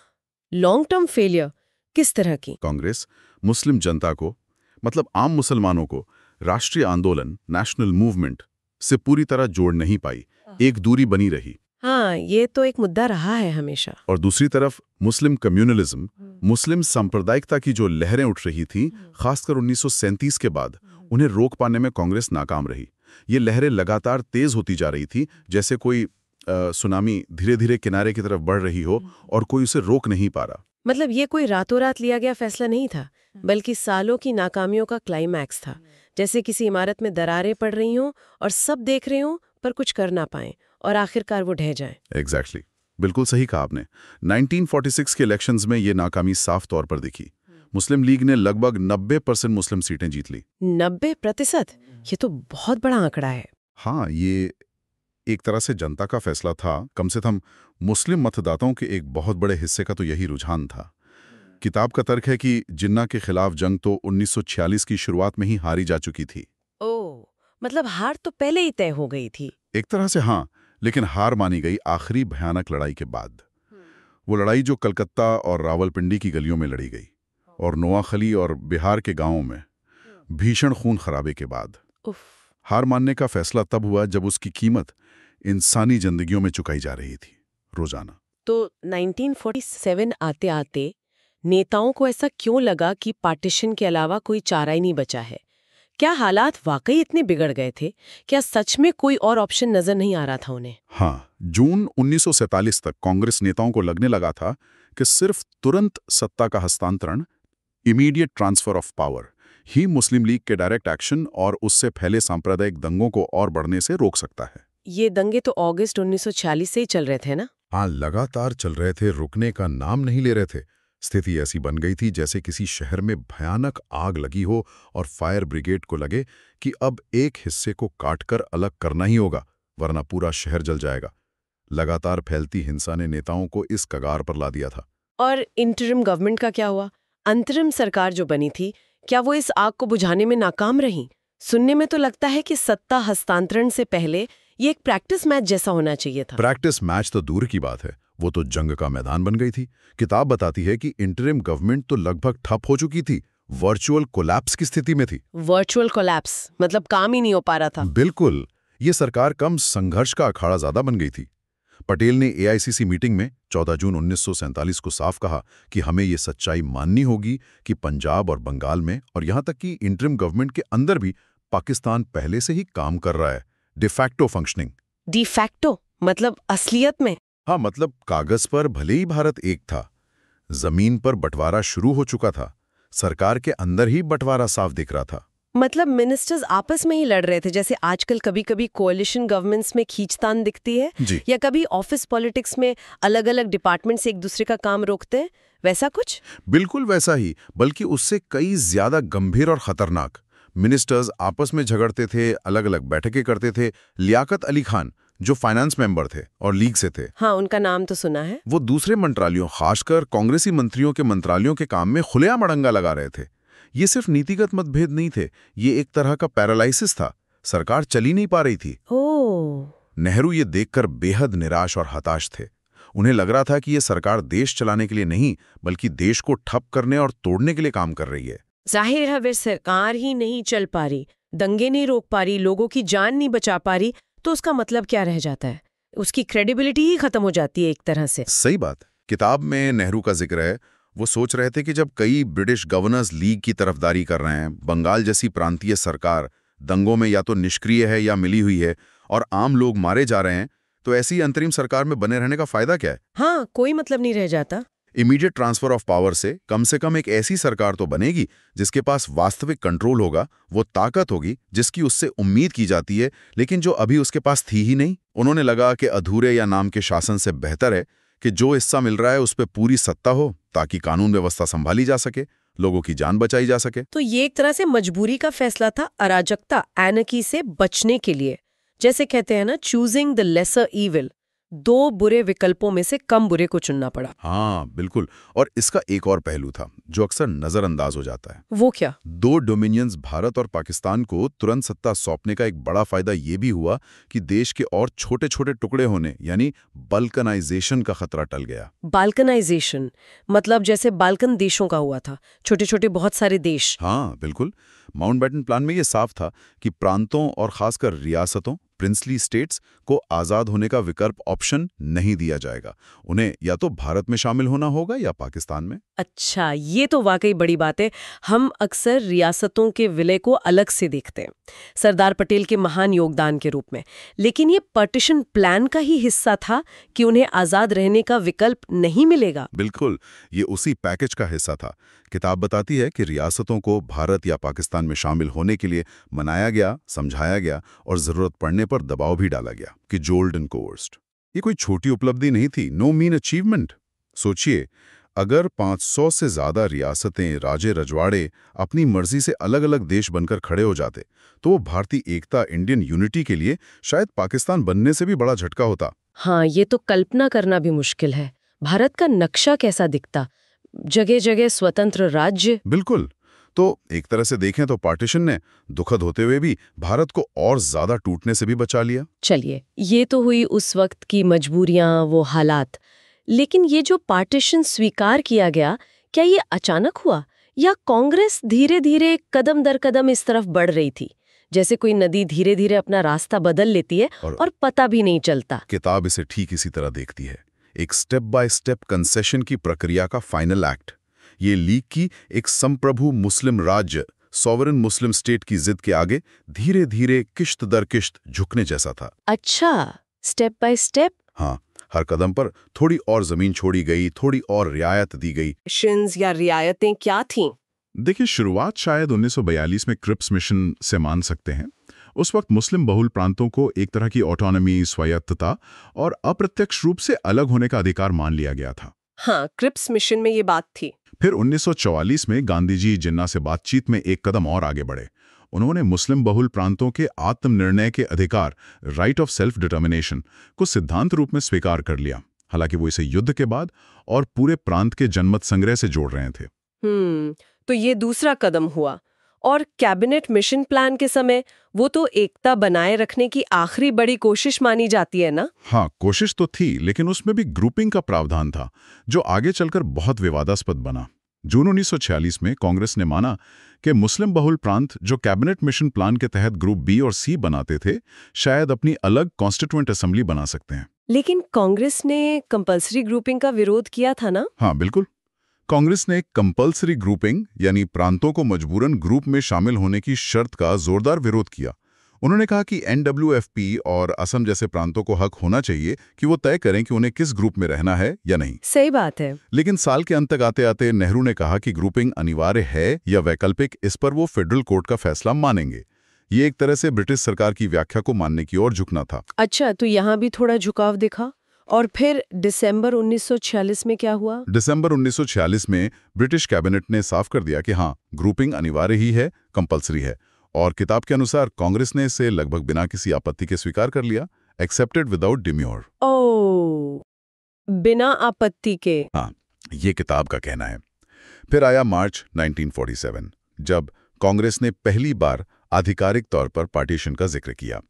B: लॉन्ग टर्म फेलियर किस तरह की?
A: कांग्रेस मुस्लिम जनता को, मतलब आम मुसलमानों को, राष्ट्रीय आंदोलन, नेशनल मूवमेंट से पूरी तरह जोड़ नहीं पाई, एक दूरी बनी रही।
B: हाँ, ये तो एक मुद्दा रहा है हमेशा।
A: और दूसरी तरफ मुस्लिम कम्युनलिज्म, मुस्लिम सांप्रदायिकता की जो लहरें उठ रही थी, खासकर 1937 के बाद, उन्हें रोक पाने में कांग्रेस नाकाम रही। ये लहरें लगातार तेज होती जा रही थी, जैसे कोई सुनामी धीरे धीरे किनारे की तरफ बढ़ रही हो और कोई उसे रोक नहीं पा रहा।
B: मतलब ये कोई रातों रात लिया गया फैसला नहीं था, बल्कि सालों की नाकामियों का क्लाइमैक्स था। जैसे किसी इमारत में दरारें पड़ रही हों और सब देख रहे हों पर कुछ कर ना पाएं और आखिरकार वो ढह जाएं।
A: एग्जैक्टली, बिल्कुल सही कहा आपने। 1946 के इलेक्शंस में ये नाकामी साफ तौर पर दिखी।
D: मुस्लिम लीग ने लगभग 90% मुस्लिम सीटें जीत ली।
B: 90%? ये तो बहुत बड़ा आंकड़ा है।
D: हाँ, ये एक तरह से जनता का फैसला था। कम से कम मुस्लिम मतदाताओं के एक बहुत बड़े हिस्से का तो यही रुझान था। किताब का तर्क है कि जिन्ना के खिलाफ जंग तो 1946 की शुरुआत में ही हारी जा चुकी थी।
B: ओह, मतलब हार तो पहले ही तय हो गई थी।
D: एक तरह से हाँ, लेकिन हार मानी गई आखिरी भयानक लड़ाई के बाद। वो लड़ाई जो कलकत्ता और रावलपिंडी की गलियों में लड़ी गई और नोआखली और बिहार के गांवों में भीषण खून खराबे के बाद।
B: उफ।
D: हार मानने का फैसला तब हुआ जब उसकी कीमत इंसानी जिंदगियों में चुकाई जा रही थी, रोजाना।
B: तो 1947 आते आते नेताओं को ऐसा क्यों लगा कि पार्टीशन के अलावा कोई चारा ही नहीं बचा है? क्या हालात वाकई इतने बिगड़ गए थे? क्या सच में कोई और ऑप्शन नजर नहीं आ रहा था उन्हें?
D: हाँ, जून 1947 तक कांग्रेस नेताओं को लगने लगा था कि सिर्फ तुरंत सत्ता का हस्तांतरण, immediate transfer of power, he Muslim league के डायरेक्ट एक्शन और उससे फैले सांप्रदायिक दंगों को और बढ़ने से रोक सकता है।
B: ये दंगे तो अगस्त 1946 से ही चल रहे थे ना?
D: हाँ, लगातार चल रहे थे, रुकने का नाम नहीं ले रहे थे। स्थिति ऐसी बन गई थी जैसे किसी शहर में भयानक आग लगी हो और फायर ब्रिगेड को लगे कि अब एक हिस्से को काटकर अलग करना ही होगा, वरना पूरा शहर जल जाएगा। लगातार फैलती हिंसा ने नेताओं को इस कगार पर ला दिया था।
B: और इंटरिम गवर्नमेंट का क्या हुआ? अंतरिम सरकार जो बनी थी, क्या वो इस आग को बुझाने में नाकाम रही? सुनने में तो लगता है कि सत्ता हस्तांतरण से पहले ये एक प्रैक्टिस मैच जैसा होना चाहिए था।
D: प्रैक्टिस मैच तो दूर की बात है, वो तो जंग का मैदान बन गई थी। किताब बताती है कि इंटरिम गवर्नमेंट तो लगभग ठप हो चुकी थी, वर्चुअल कोलैप्स की स्थिति में थी।
B: वर्चुअल कोलैप्स मतलब काम ही नहीं हो पा रहा था।
D: बिल्कुल, ये सरकार कम संघर्ष का अखाड़ा ज्यादा बन गई थी। पटेल ने एआईसीसी मीटिंग में 14 जून 1947 को साफ कहा कि हमें ये सच्चाई माननी होगी कि पंजाब और बंगाल में और यहां तक कि इंटरिम गवर्नमेंट के अंदर भी पाकिस्तान पहले से ही काम कर रहा है, डिफैक्टो फंक्शनिंग।
B: डिफैक्टो मतलब असलियत में?
D: हाँ, मतलब कागज पर भले ही भारत एक था, जमीन पर बंटवारा शुरू हो चुका था, सरकार के अंदर ही बंटवारा साफ दिख रहा था।
B: मतलब मिनिस्टर्स आपस में ही लड़ रहे थे, जैसे आजकल कभी-कभी कोalition गवर्नमेंट्स में खींचतान दिखती है
D: जी।
B: या कभी ऑफिस पॉलिटिक्स में अलग-अलग डिपार्टमेंट्स एक दूसरे का काम रोकते हैं, वैसा कुछ?
D: बिल्कुल वैसा ही, बल्कि उससे कई ज्यादा गंभीर और खतरनाक। मिनिस्टर्स आपस में झगड़ते थे, अलग अलग बैठकें करते थे। लियाकत अली खान, जो फाइनेंस मेंबर थे और लीग से थे,
B: हाँ, उनका नाम तो सुना है।
D: वो दूसरे मंत्रालयों, खासकर कांग्रेसी मंत्रियों के मंत्रालयों के काम में खुलेआम अड़ंगा लगा रहे थे। ये सिर्फ नीतिगत मतभेद नहीं थे, ये एक तरह का पैरालाइसिस था। सरकार चली नहीं पा रही थी।
B: ओह।
D: नेहरू ये देखकर बेहद निराश और हताश थे। उन्हें लग रहा था कि ये सरकार देश चलाने के लिए नहीं, बल्कि देश को ठप करने और तोड़ने के लिए काम कर रही है।
B: जाहिर है, वे सरकार ही नहीं चल पा रही, दंगे नहीं रोक पा रही, लोगों की जान नहीं बचा पा रही, तो उसका मतलब क्या रह जाता है? उसकी क्रेडिबिलिटी ही खत्म हो जाती है एक तरह से।
D: सही बात। किताब में नेहरू का जिक्र है। वो सोच रहे थे कि जब कई ब्रिटिश गवर्नर्स लीग की तरफदारी कर रहे हैं, बंगाल जैसी प्रांतीय सरकार दंगों में या तो निष्क्रिय है या मिली हुई है और आम लोग मारे जा रहे हैं, तो ऐसी अंतरिम सरकार में बने रहने का फायदा क्या है?
B: हाँ, कोई मतलब नहीं रह जाता।
D: इमीडिएट ट्रांसफर ऑफ पावर से कम एक ऐसी सरकार तो बनेगी जिसके पास वास्तविक कंट्रोल होगा, वो ताकत होगी जिसकी उससे उम्मीद की जाती है, लेकिन जो अभी उसके पास थी ही नहीं। उन्होंने लगा कि अधूरे या नाम के शासन से बेहतर है कि जो हिस्सा मिल रहा है उस पर पूरी सत्ता हो, ताकि कानून व्यवस्था संभाली जा सके, लोगों की जान बचाई जा सके।
B: तो ये एक तरह से मजबूरी का फैसला था, अराजकता, एनर्की से बचने के लिए। जैसे कहते हैं ना, चूजिंग द लेसर ईविल। दो बुरे विकल्पों में से कम बुरे को चुनना पड़ा।
D: हाँ, बिल्कुल। और इसका एक और पहलू था जो अक्सर नजरअंदाज हो जाता है।
B: वो क्या?
D: दो डोमिनियंस भारत और पाकिस्तान को तुरंत सत्ता सौंपने का एक बड़ा फायदा ये भी हुआ कि देश के और छोटे छोटे टुकड़े होने यानी बल्कनाइजेशन का खतरा टल गया।
B: बाल्कनाइजेशन मतलब जैसे बाल्कन देशों का हुआ था, छोटे छोटे बहुत सारे देश।
D: हाँ, बिल्कुल। माउंटबेटन प्लान में ये साफ था कि प्रांतों और खासकर रियासतों, प्रिंसली स्टेट्स को आजाद होने का विकल्प ऑप्शन नहीं दिया जाएगा। उन्हें या तो भारत में शामिल होना होगा या पाकिस्तान में।
B: अच्छा, ये तो वाकई बड़ी बात है। हम अक्सर रियासतों के विलय को अलग से देखते हैं, सरदार पटेल के महान योगदान के रूप में, लेकिन ये पार्टीशन प्लान का ही हिस्सा था कि उन्हें आजाद रहने का विकल्प नहीं मिलेगा।
D: बिल्कुल, ये उसी पैकेज का हिस्सा था। किताब बताती है कि रियासतों को भारत या पाकिस्तान में शामिल होने के लिए मनाया गया, समझाया गया और जरूरत पड़ने पर दबाव भी डाला गया कि जोल्ड एंड कोर्स्ड। ये कोई छोटी उपलब्धि नहीं थी, नो मीन अचीवमेंट। सोचिए, अगर 500 से ज्यादा रियासतें, राजे रजवाड़े अपनी मर्जी से अलग अलग देश बनकर खड़े हो जाते तो वो भारतीय एकता, इंडियन यूनिटी के लिए शायद पाकिस्तान बनने से भी बड़ा झटका होता।
B: हाँ, ये तो कल्पना करना भी मुश्किल है। भारत का नक्शा कैसा दिखता? जगह जगह स्वतंत्र राज्य।
D: बिल्कुल। तो एक तरह से देखें तो पार्टीशन ने दुखद होते हुए भी भारत को और ज्यादा टूटने से भी बचा लिया।
B: चलिए, ये तो हुई उस वक्त की मजबूरियां, वो हालात। लेकिन ये जो पार्टीशन स्वीकार किया गया, क्या ये अचानक हुआ या कांग्रेस धीरे धीरे कदम दर कदम इस तरफ बढ़ रही थी, जैसे कोई नदी धीरे धीरे अपना रास्ता बदल लेती है और पता भी नहीं चलता?
D: किताब इसे ठीक इसी तरह देखती है, एक स्टेप बाय स्टेप कंसेशन की प्रक्रिया का फाइनल एक्ट। ये लीग की एक संप्रभु मुस्लिम राज्य, सॉवरेन मुस्लिम स्टेट की जिद के आगे धीरे धीरे किश्त दर किश्त झुकने जैसा था।
B: अच्छा, स्टेप बाय स्टेप।
D: हाँ, हर कदम पर थोड़ी और जमीन छोड़ी गई, थोड़ी और रियायत दी गई।
B: शिन्स या रियायतें क्या थीं?
A: देखिए, शुरुआत शायद 1942 में क्रिप्स मिशन से मान सकते हैं। उस वक्त मुस्लिम बहुल प्रांतों को एक तरह की ऑटोनॉमी, स्वायत्तता और अप्रत्यक्ष रूप से अलग होने का अधिकार मान लिया गया था।
B: हाँ, क्रिप्स मिशन में ये बात थी।
A: फिर 1944 में गांधी जी जिन्ना से बातचीत में एक कदम और आगे बढ़े। उन्होंने मुस्लिम बहुल प्रांतों के आत्मनिर्णय के अधिकार, राइट ऑफ सेल्फ डिटर्मिनेशन, को सिद्धांत रूप में स्वीकार कर लिया। हालांकि वो इसे युद्ध के बाद और पूरे प्रांत के जनमत संग्रह से जोड़ रहे थे।
B: तो ये दूसरा कदम हुआ। और कैबिनेट मिशन प्लान के समय वो तो एकता बनाए रखने की आखिरी बड़ी कोशिश मानी जाती है ना?
A: हाँ, कोशिश तो थी, लेकिन उसमें भी ग्रुपिंग का प्रावधान था, जो आगे चलकर बहुत विवादास्पद बना। जून 1946 में कांग्रेस ने माना कि मुस्लिम बहुल प्रांत, जो कैबिनेट मिशन प्लान के तहत ग्रुप बी और सी बनाते थे, शायद अपनी अलग कॉन्स्टिट्यूएंट असेंबली बना सकते हैं।
B: लेकिन कांग्रेस ने कंपल्सरी ग्रुपिंग का विरोध किया था ना?
A: हाँ, बिल्कुल। कांग्रेस ने कंपल्सरी ग्रुपिंग, यानी प्रांतों को मजबूरन ग्रुप में शामिल होने की शर्त का जोरदार विरोध किया। उन्होंने कहा कि NWFP और असम जैसे प्रांतों को हक होना चाहिए कि वो तय करें कि उन्हें किस ग्रुप में रहना है या नहीं।
B: सही बात है।
A: लेकिन साल के अंत तक आते आते नेहरू ने कहा कि ग्रुपिंग अनिवार्य है या वैकल्पिक, इस पर वो फेडरल कोर्ट का फैसला मानेंगे। ये एक तरह से ब्रिटिश सरकार की व्याख्या को मानने की ओर झुकना था।
B: अच्छा, तो यहाँ भी थोड़ा झुकाव दिखा। और फिर दिसंबर 1946 में क्या हुआ?
A: दिसंबर 1946 में ब्रिटिश कैबिनेट ने साफ कर दिया कि हाँ, ग्रुपिंग अनिवार्य ही है, कंपल्सरी है। और किताब के अनुसार कांग्रेस ने इसे लगभग बिना किसी आपत्ति के स्वीकार कर लिया, एक्सेप्टेड विदाउट डिम्योर।
B: ओह, बिना आपत्ति के।
A: हाँ, ये किताब का कहना है। फिर आया मार्च 1947, जब कांग्रेस ने पहली बार आधिकारिक तौर पर पार्टीशन का जिक्र किया।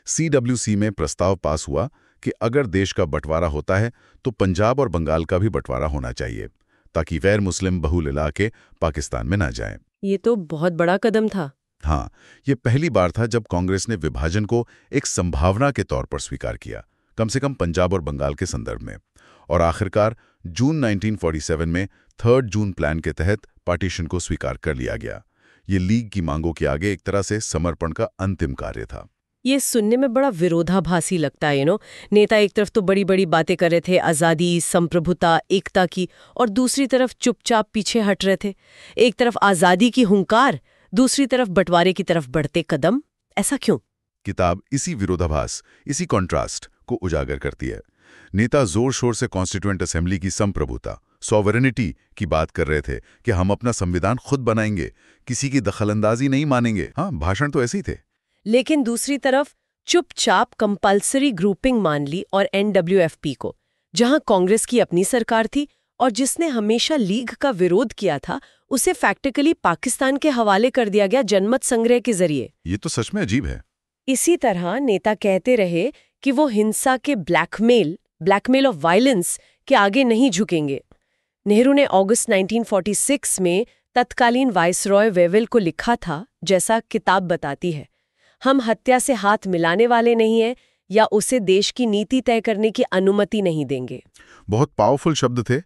A: CWC में प्रस्ताव पास हुआ कि अगर देश का बंटवारा होता है तो पंजाब और बंगाल का भी बंटवारा होना चाहिए, ताकि गैर मुस्लिम बहुल इलाके पाकिस्तान में न जाएं।
B: ये तो बहुत बड़ा कदम था।
A: हाँ, ये पहली बार था जब कांग्रेस ने विभाजन को एक संभावना के तौर पर स्वीकार किया, कम से कम पंजाब और बंगाल के संदर्भ में। और आखिरकार जून 1947 में 3 जून प्लान के तहत पार्टीशन को स्वीकार कर लिया गया। ये लीग की मांगों के आगे एक तरह से समर्पण का अंतिम कार्य था।
B: ये सुनने में बड़ा विरोधाभासी लगता है। नेता एक तरफ तो बड़ी बड़ी बातें कर रहे थे, आज़ादी, संप्रभुता, एकता की, और दूसरी तरफ चुपचाप पीछे हट रहे थे। एक तरफ आज़ादी की हुंकार, दूसरी तरफ बंटवारे की तरफ बढ़ते कदम। ऐसा क्यों?
A: किताब इसी विरोधाभास, इसी कॉन्ट्रास्ट को उजागर करती है। नेता जोर शोर से कॉन्स्टिट्यूएंट असेंबली की संप्रभुता, सॉवरेनिटी की बात कर रहे थे कि हम अपना संविधान खुद बनाएंगे, किसी की दखलंदाजी नहीं मानेंगे। हाँ, भाषण तो ऐसे ही थे।
B: लेकिन दूसरी तरफ चुपचाप कंपल्सरी ग्रुपिंग मान ली, और NWFP को, जहां कांग्रेस की अपनी सरकार थी और जिसने हमेशा लीग का विरोध किया था, उसे फैक्टिकली पाकिस्तान के हवाले कर दिया गया जनमत संग्रह के जरिए।
A: ये तो सच में अजीब है।
B: इसी तरह नेता कहते रहे कि वो हिंसा के ब्लैकमेल ऑफ वायलेंस के आगे नहीं झुकेंगे। नेहरू ने अगस्त 1946 में तत्कालीन वाइसरॉय वेवेल को लिखा था, जैसा किताब बताती है, हम हत्या से हाथ मिलाने वाले नहीं हैं या उसे देश की नीति तय करने की अनुमति नहीं देंगे।
A: बहुत पावरफुल शब्द थे,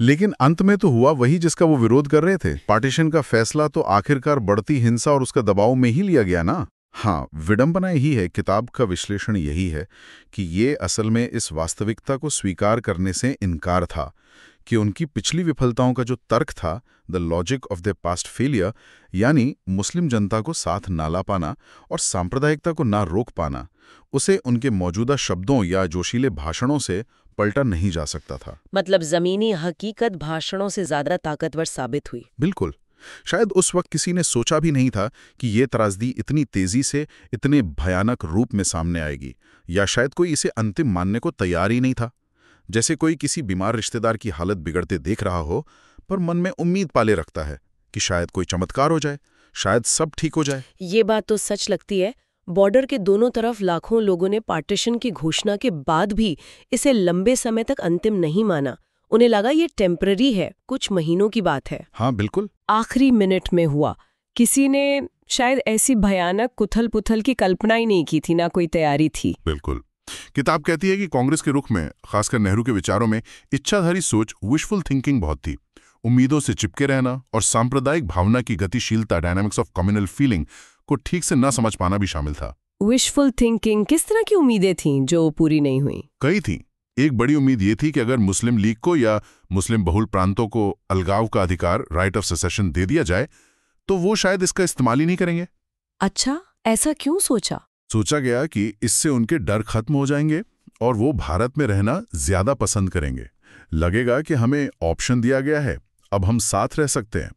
A: लेकिन अंत में तो हुआ वही जिसका वो विरोध कर रहे थे। पार्टीशन का फैसला तो आखिरकार बढ़ती हिंसा और उसका दबाव में ही लिया गया ना। हाँ, विडंबना यही है, किताब का विश्लेषण यही है कि ये असल में इस वास्तविकता को स्वीकार करने से इनकार था कि उनकी पिछली विफलताओं का जो तर्क था, the logic of the past failure, यानी मुस्लिम जनता को साथ ना ला पाना और सांप्रदायिकता को ना रोक पाना, उसे उनके मौजूदा शब्दों या जोशीले भाषणों से
D: पलटा नहीं जा सकता था।
B: मतलब जमीनी हकीकत भाषणों से ज्यादा ताकतवर साबित हुई।
A: बिल्कुल। शायद उस वक्त किसी ने सोचा भी नहीं था कि ये त्रासदी इतनी तेजी से, इतने भयानक रूप में सामने आएगी, या शायद कोई इसे अंतिम मानने को तैयार ही नहीं था। जैसे कोई किसी बीमार रिश्तेदार की हालत बिगड़ते देख रहा हो, पर मन में उम्मीद पाले रखता है कि शायद कोई चमत्कार हो जाए, शायद सब ठीक हो जाए।
B: ये बात तो सच लगती है। बॉर्डर के दोनों तरफ लाखों लोगों ने पार्टीशन की घोषणा के बाद भी इसे लंबे समय तक अंतिम नहीं माना। उन्हें लगा ये टेम्पररी है, कुछ महीनों की बात है।
A: हाँ बिल्कुल।
B: आखिरी मिनट में हुआ। किसी ने शायद ऐसी भयानक उथल पुथल की कल्पना ही नहीं की थी, ना कोई तैयारी थी।
A: बिल्कुल। किताब कहती है कि कांग्रेस के रुख में, खासकर नेहरू के विचारों में, इच्छाधारी सोच, विशफुल थिंकिंग बहुत थी। उम्मीदों से चिपके रहना और सांप्रदायिक भावना की गतिशीलता, डायनामिक्स ऑफ कम्युनल फीलिंग को ठीक से न समझ पाना भी शामिल था।
B: विशफुल थिंकिंग, किस तरह की उम्मीदें थीं जो पूरी नहीं हुई?
A: कई थी। एक बड़ी उम्मीद ये थी कि अगर मुस्लिम लीग को या मुस्लिम बहुल प्रांतों को अलगाव का अधिकार, राइट ऑफ सेसेशन, दे दिया जाए तो वो शायद इसका इस्तेमाल ही नहीं करेंगे।
B: अच्छा, ऐसा क्यों सोचा?
A: सोचा गया कि इससे उनके डर खत्म हो जाएंगे और वो भारत में रहना ज्यादा पसंद करेंगे। लगेगा कि हमें ऑप्शन दिया गया है, अब हम साथ रह सकते हैं।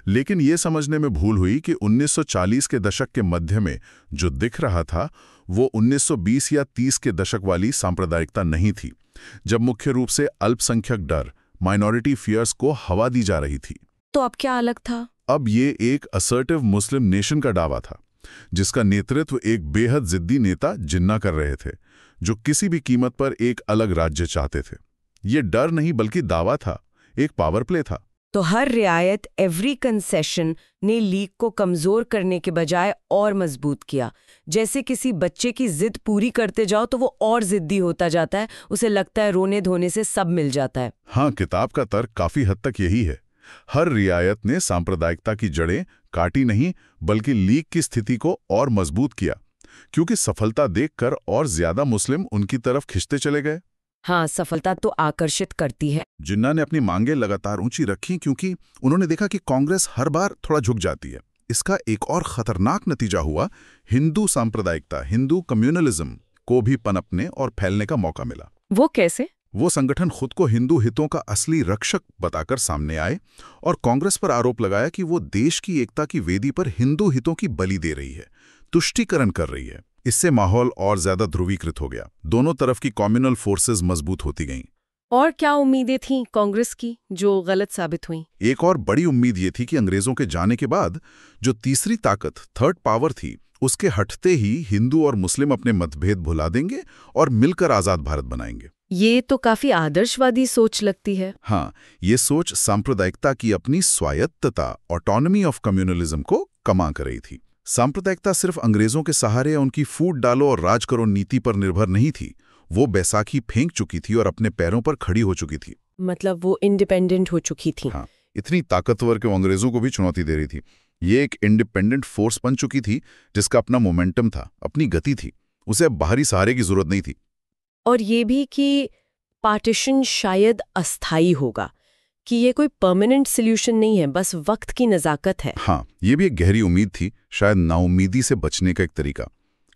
A: लेकिन ये समझने में भूल हुई कि 1940 के दशक के मध्य में जो दिख रहा था वो 1920 या 30 के दशक वाली सांप्रदायिकता नहीं थी, जब मुख्य रूप से अल्पसंख्यक डर, माइनॉरिटी फियर्स को हवा दी जा रही थी।
B: तो अब क्या अलग था?
A: अब ये एक असर्टिव मुस्लिम नेशन का दावा था, जिसका नेतृत्व एक बेहद जिद्दी नेता जिन्ना कर रहे थे, जो किसी भी कीमत पर एक अलग राज्य चाहते थे। ये डर नहीं बल्कि दावा था, एक पावर प्ले था।
B: तो हर रियायत, एवरी कंसेशन ने लीग को कमजोर करने के बजाय और मजबूत किया। जैसे किसी बच्चे की जिद पूरी करते जाओ तो वो और जिद्दी होता जाता है, उसे लगता है रोने धोने से सब मिल जाता है।
A: हाँ, किताब का तर्क काफी हद तक यही है। हर रियायत ने सांप्रदायिकता की जड़ें काटी नहीं, बल्कि लीग की स्थिति को और मजबूत किया, क्योंकि सफलता देखकर और ज्यादा मुस्लिम उनकी तरफ खिंचते चले गए।
B: हाँ, सफलता तो आकर्षित करती है।
A: जिन्ना ने अपनी मांगें लगातार ऊंची रखी, क्योंकि उन्होंने देखा कि कांग्रेस हर बार थोड़ा झुक जाती है। इसका एक और खतरनाक नतीजा हुआ, हिंदू सांप्रदायिकता, हिंदू कम्युनलिज्म को भी पनपने और फैलने का मौका मिला।
B: वो कैसे?
A: वो संगठन खुद को हिंदू हितों का असली रक्षक बताकर सामने आए और कांग्रेस पर आरोप लगाया कि वो देश की एकता की वेदी पर हिंदू हितों की बलि दे रही है, तुष्टीकरण कर रही है। इससे माहौल और ज्यादा ध्रुवीकृत हो गया। दोनों तरफ की कम्युनल फोर्सेस मजबूत होती गईं।
B: और क्या उम्मीदें थीं कांग्रेस की जो गलत साबित हुईं?
A: एक और बड़ी उम्मीद ये थी कि अंग्रेजों के जाने के बाद जो तीसरी ताकत, थर्ड पावर थी, उसके हटते ही हिंदू और मुस्लिम अपने मतभेद भुला देंगे और मिलकर आजाद भारत बनाएंगे।
B: ये तो काफी आदर्शवादी सोच लगती है।
A: हाँ, ये सोच सांप्रदायिकता की अपनी स्वायत्तता, ऑटोनॉमी ऑफ कम्युनलिज्म को कमा कर रही थी। सांप्रदायिकता सिर्फ अंग्रेजों के सहारे या उनकी फूट डालो और राज करो नीति पर निर्भर नहीं थी। वो बैसाखी फेंक चुकी थी और अपने पैरों पर खड़ी हो चुकी थी।
B: मतलब वो इंडिपेंडेंट हो चुकी थी।
A: हाँ, इतनी ताकतवर कि वो अंग्रेजों को भी चुनौती दे रही थी। ये एक इंडिपेंडेंट फोर्स बन चुकी थी, जिसका अपना मोमेंटम था, अपनी गति थी। उसे अब बाहरी सहारे की जरूरत नहीं थी।
B: और ये भी कि पार्टीशन शायद अस्थायी होगा, कि ये कोई परमानेंट सॉल्यूशन नहीं है, बस वक्त की नज़ाकत है।
A: हाँ, ये भी एक गहरी उम्मीद थी, शायद नाउम्मीदी से बचने का एक तरीका।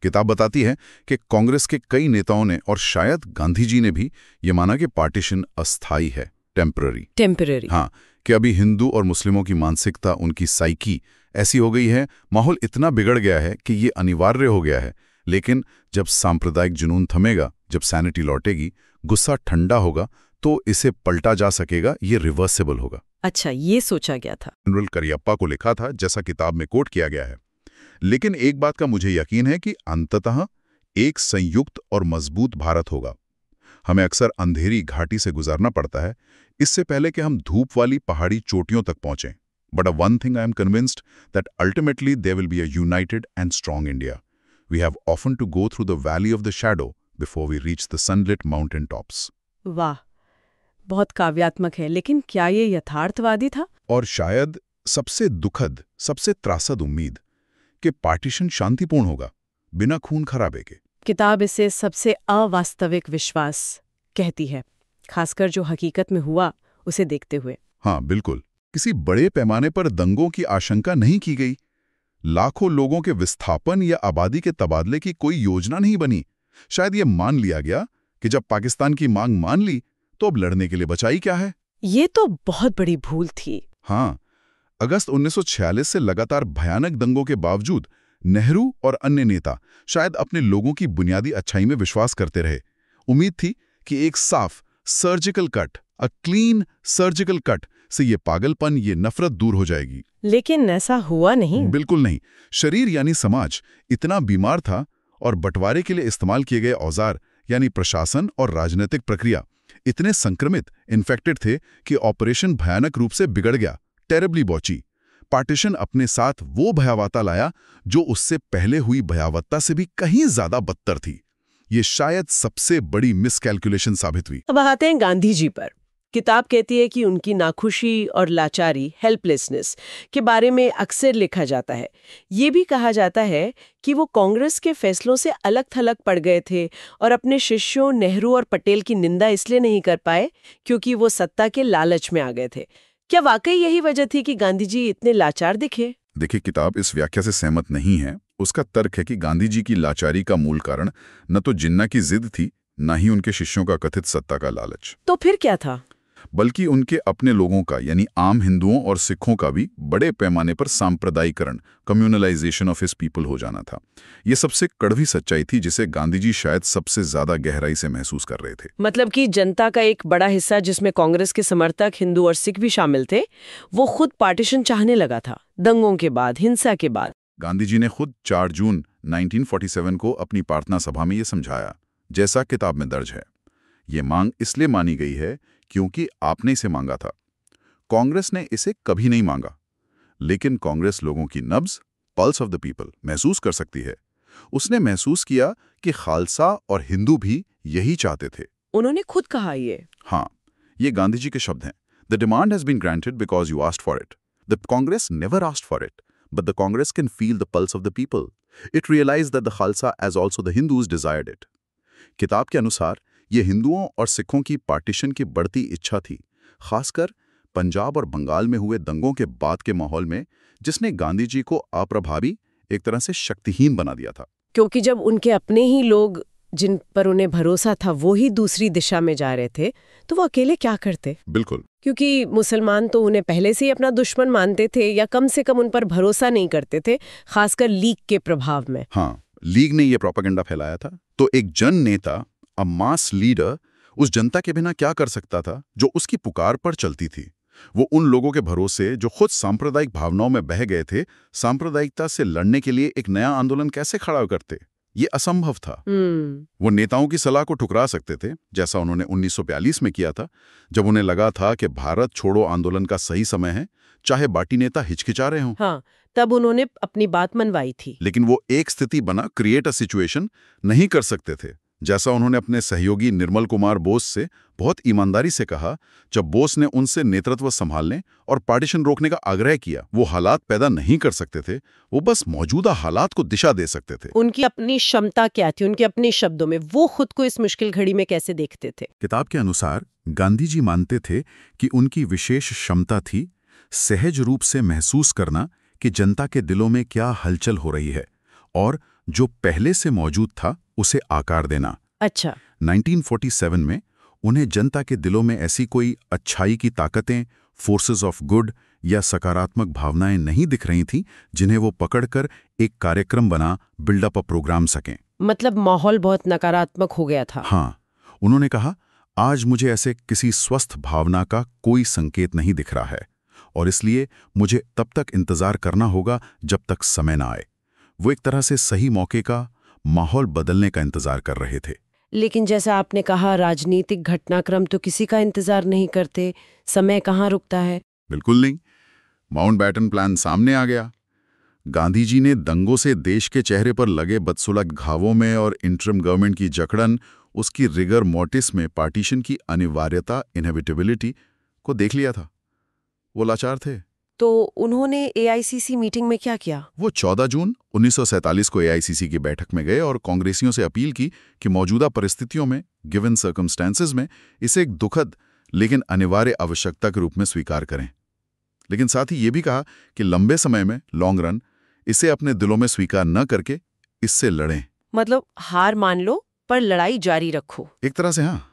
A: किताब बताती है कि कांग्रेस के कई नेताओं ने और शायद गांधी जी ने भी ये माना कि पार्टीशन अस्थायी है, टेम्पररी। हाँ, कि अभी हिंदू और मुस्लिमों की मानसिकता, उनकी साइकी ऐसी हो गई है, माहौल इतना बिगड़ गया है कि ये अनिवार्य हो गया है। लेकिन जब सांप्रदायिक जुनून थमेगा, जब सैनिटी लौटेगी, गुस्सा ठंडा होगा, तो इसे पलटा जा सकेगा, ये रिवर्सेबल होगा।
B: अच्छा, ये सोचा गया था।
A: जनरल करियप्पा को लिखा था, जैसा किताब में कोट किया गया है। लेकिन एक बात का मुझे यकीन है कि अंततः एक संयुक्त और मजबूत भारत होगा। हमें अक्सर अंधेरी घाटी से गुजरना पड़ता है, इससे पहले कि हम धूप वाली पहाड़ी चोटियों तक पहुंचें। But one thing I am convinced that ultimately there will be a united and strong India. We have often to go through the valley of the shadow before we reach the sunlit mountain tops.
B: वाह, बहुत काव्यात्मक है, लेकिन क्या ये यथार्थवादी था?
A: और शायद सबसे दुखद, सबसे त्रासद उम्मीद कि पार्टीशन शांतिपूर्ण होगा, बिना खून खराबे के।
B: किताब इसे सबसे अवास्तविक विश्वास कहती है, खासकर जो हकीकत में हुआ उसे देखते हुए।
A: हाँ बिल्कुल, किसी बड़े पैमाने पर दंगों की आशंका नहीं की गई, लाखों लोगों के विस्थापन या आबादी के तबादले की कोई योजना नहीं बनी। शायद ये मान लिया गया कि जब पाकिस्तान की मांग मान ली तो अब लड़ने के लिए बचा ही क्या है।
B: ये तो बहुत बड़ी भूल थी।
A: हाँ, अगस्त 1946 से लगातार भयानक दंगों के बावजूद नेहरू और अन्य नेता शायद अपने लोगों की बुनियादी अच्छाई में विश्वास करते रहे। उम्मीद थी कि एक साफ surgical cut, a clean surgical cut से ये पागलपन, ये नफरत दूर हो जाएगी।
B: लेकिन ऐसा हुआ नहीं।
A: बिल्कुल नहीं। शरीर यानी समाज इतना बीमार था और बंटवारे के लिए इस्तेमाल किए गए औजार यानी प्रशासन और राजनीतिक प्रक्रिया इतने संक्रमित, इन्फेक्टेड थे कि ऑपरेशन भयानक रूप से बिगड़ गया, टेरेबली बॉची। पार्टीशन अपने साथ वो भयावहता लाया जो उससे पहले हुई भयावहता से भी कहीं ज्यादा बदतर थी। ये शायद सबसे बड़ी मिसकैलकुलेशन साबित हुई।
B: अब आते हैं गांधी जी पर। किताब कहती है कि उनकी नाखुशी और लाचारी, हेल्पलेसनेस के बारे में अक्सर लिखा जाता है। ये भी कहा जाता है कि वो कांग्रेस के फैसलों से अलग थलग पड़ गए थे और अपने शिष्यों नेहरू और पटेल की निंदा इसलिए नहीं कर पाए क्योंकि वो सत्ता के लालच में आ गए थे। क्या वाकई यही वजह थी कि गांधी जी इतने लाचार दिखे?
C: देखिए, किताब इस व्याख्या से सहमत नहीं है। उसका तर्क है कि गांधी जी की लाचारी का मूल कारण न तो जिन्ना की जिद थी, न ही उनके शिष्यों का कथित सत्ता का लालच।
B: तो फिर क्या था?
C: बल्कि उनके अपने लोगों का, यानी आम हिंदुओं और सिखों का भी बड़े पैमाने पर सांप्रदायिकरण, कम्युनलाइजेशन ऑफ हिज पीपल हो जाना था। ये सबसे कड़वी सच्चाई थी जिसे गांधी जी शायद सबसे ज्यादा गहराई से महसूस कर रहे थे।
B: मतलब कि जनता का एक बड़ा हिस्सा, जिसमें कांग्रेस के समर्थक हिंदू और सिख भी शामिल थे, वो खुद पार्टीशन चाहने लगा था, दंगों के बाद, हिंसा के बाद।
C: गांधी जी ने खुद 4 जून 1947 को अपनी प्रार्थना सभा में ये समझाया, जैसा किताब में दर्ज है। ये मांग इसलिए मानी गई है क्योंकि आपने इसे मांगा था। कांग्रेस ने इसे कभी नहीं मांगा, लेकिन कांग्रेस लोगों की नब्ज, पल्स ऑफ द पीपल महसूस कर सकती है। उसने महसूस किया कि खालसा और हिंदू भी यही चाहते थे।
B: उन्होंने खुद कहा ये।
C: हाँ, ये गांधी जी के शब्द हैं। The demand has been granted because you asked for it. The Congress never asked for it, but the Congress can feel the pulse of the people. It realized that the Khalsa as also the Hindus desired it. किताब के अनुसार ये हिंदुओं और सिखों की partition की बढ़ती इच्छा थी, खासकर पंजाब और बंगाल में हुए दंगों के बाद के माहौल में, जिसने गांधी जी को अप्रभावी, एक तरह से शक्तिहीन बना दिया था।
B: क्योंकि जब उनके अपने ही लोग, जिन पर उन्हें भरोसा था, वो ही दूसरी दिशा में जा रहे थे, तो वो अकेले क्या करते?
C: बिल्कुल,
B: क्योंकि मुसलमान तो उन्हें पहले से ही अपना दुश्मन मानते थे, या कम से कम उन पर भरोसा नहीं करते थे, खासकर लीग के प्रभाव में।
C: हाँ, लीग ने यह प्रोपेगेंडा फैलाया था। तो एक जन नेता, अ मास लीडर, उस जनता के बिना क्या कर सकता था जो उसकी पुकार पर चलती थी? वो उन लोगों के भरोसे जो खुद सांप्रदायिक भावनाओं में बह गए थे, सांप्रदायिकता से लड़ने के लिए एक नया आंदोलन कैसे खड़ा करते? ये असंभव था। वो नेताओं की सलाह को ठुकरा सकते थे, जैसा उन्होंने 1942 में किया था, जब उन्हें लगा था कि भारत छोड़ो आंदोलन का सही समय है, चाहे बाटी नेता हिचकिचा रहे हों।
B: हाँ, तब उन्होंने अपनी बात मनवाई थी।
C: लेकिन वो एक स्थिति बना क्रिएट अ सिचुएशन नहीं कर सकते थे, जैसा उन्होंने अपने सहयोगी निर्मल कुमार बोस से बहुत ईमानदारी से कहा, जब बोस ने उनसे नेतृत्व संभालने और पार्टीशन रोकने का आग्रह किया। वो हालात पैदा नहीं कर सकते थे, वो बस मौजूदा हालात को दिशा दे सकते थे।
B: उनकी अपनी क्षमता क्या थी? उनके अपने शब्दों में वो खुद को इस मुश्किल घड़ी में कैसे देखते थे?
C: किताब के अनुसार गांधी जी मानते थे कि उनकी विशेष क्षमता थी सहज रूप से महसूस करना कि जनता के दिलों में क्या हलचल हो रही है, और जो पहले से मौजूद था उसे आकार देना।
B: अच्छा।
C: 1947 में उन्हें जनता के दिलों में ऐसी कोई अच्छाई की ताकतें, फोर्सेस ऑफ गुड या सकारात्मक भावनाएं नहीं दिख रही थीं जिन्हें वो पकड़कर एक कार्यक्रम बना बिल्डअप अ प्रोग्राम सकें।
B: मतलब माहौल बहुत नकारात्मक हो गया था।
C: हाँ, उन्होंने कहा, आज मुझे ऐसे किसी स्वस्थ भावना का कोई संकेत नहीं दिख रहा है, और इसलिए मुझे तब तक इंतजार करना होगा जब तक समय ना आए। वो एक तरह से सही मौके का, माहौल बदलने का इंतजार कर रहे थे।
B: लेकिन जैसा आपने कहा, राजनीतिक घटनाक्रम तो किसी का इंतजार नहीं करते, समय कहाँ रुकता है?
C: बिल्कुल नहीं। माउंटबैटन प्लान सामने आ गया। गांधी जी ने दंगों से देश के चेहरे पर लगे बदसुलग घावों में और इंटरिम गवर्नमेंट की जकड़न, उसकी रिगर मोर्टिस में पार्टीशन की अनिवार्यता, इनएविटेबिलिटी को देख लिया था। वो लाचार थे।
B: तो उन्होंने एआईसीसी मीटिंग में क्या किया?
C: वो 14 जून 1947 को एआईसीसी की बैठक में गए और कांग्रेसियों से अपील की कि मौजूदा परिस्थितियों में, गिवन सर्कमस्टेंसेस में, इसे एक दुखद लेकिन अनिवार्य आवश्यकता के रूप में स्वीकार करें। लेकिन साथ ही ये भी कहा कि लंबे समय में, लॉन्ग रन, इसे अपने दिलों में स्वीकार न करके इससे लड़ें।
B: मतलब हार मान लो पर लड़ाई जारी रखो।
D: एक तरह से हाँ,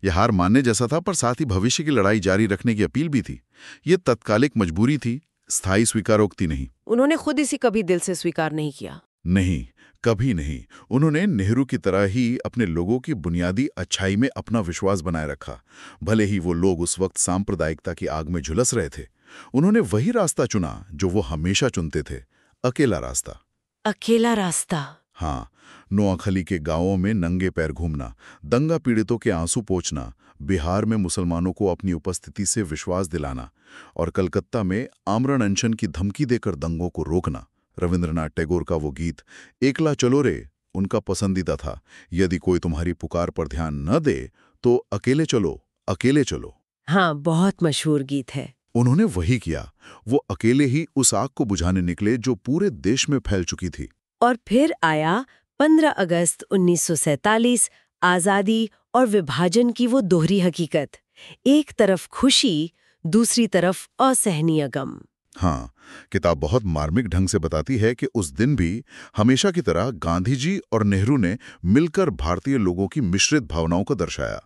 D: यह हार मानने जैसा था, पर साथ ही भविष्य की लड़ाई जारी रखने की अपील भी थी। ये तत्कालिक मजबूरी थी, स्थायी स्वीकारोक्ति नहीं।
B: उन्होंने खुद इसे कभी दिल से स्वीकार नहीं किया।
D: नहीं, कभी नहीं। उन्होंने नेहरू की तरह ही अपने लोगों की बुनियादी अच्छाई में अपना विश्वास बनाए रखा, भले ही वो लोग उस वक्त सांप्रदायिकता की आग में झुलस रहे थे। उन्होंने वही रास्ता चुना जो वो हमेशा चुनते थे, अकेला रास्ता।
B: अकेला रास्ता।
D: हाँ, नोआखली के गांवों में नंगे पैर घूमना, दंगा पीड़ितों के आंसू पोंछना, बिहार में मुसलमानों को अपनी उपस्थिति से विश्वास दिलाना और कलकत्ता में आमरण अनशन की धमकी देकर दंगों को रोकना। रविंद्रनाथ टैगोर का वो गीत एकला चलो रे उनका पसंदीदा था। यदि कोई तुम्हारी पुकार पर ध्यान न दे तो अकेले चलो, अकेले चलो।
B: हाँ, बहुत मशहूर गीत है।
D: उन्होंने वही किया। वो अकेले ही उस आग को बुझाने निकले जो पूरे देश में फैल चुकी थी।
B: और फिर आया 15 अगस्त 1947, आजादी और विभाजन की वो दोहरी हकीकत। एक तरफ खुशी, दूसरी तरफ असहनीय गम।
D: हाँ, किताब बहुत मार्मिक ढंग से बताती है कि उस दिन भी हमेशा की तरह गांधी जी और नेहरू ने मिलकर भारतीय लोगों की मिश्रित भावनाओं को दर्शाया।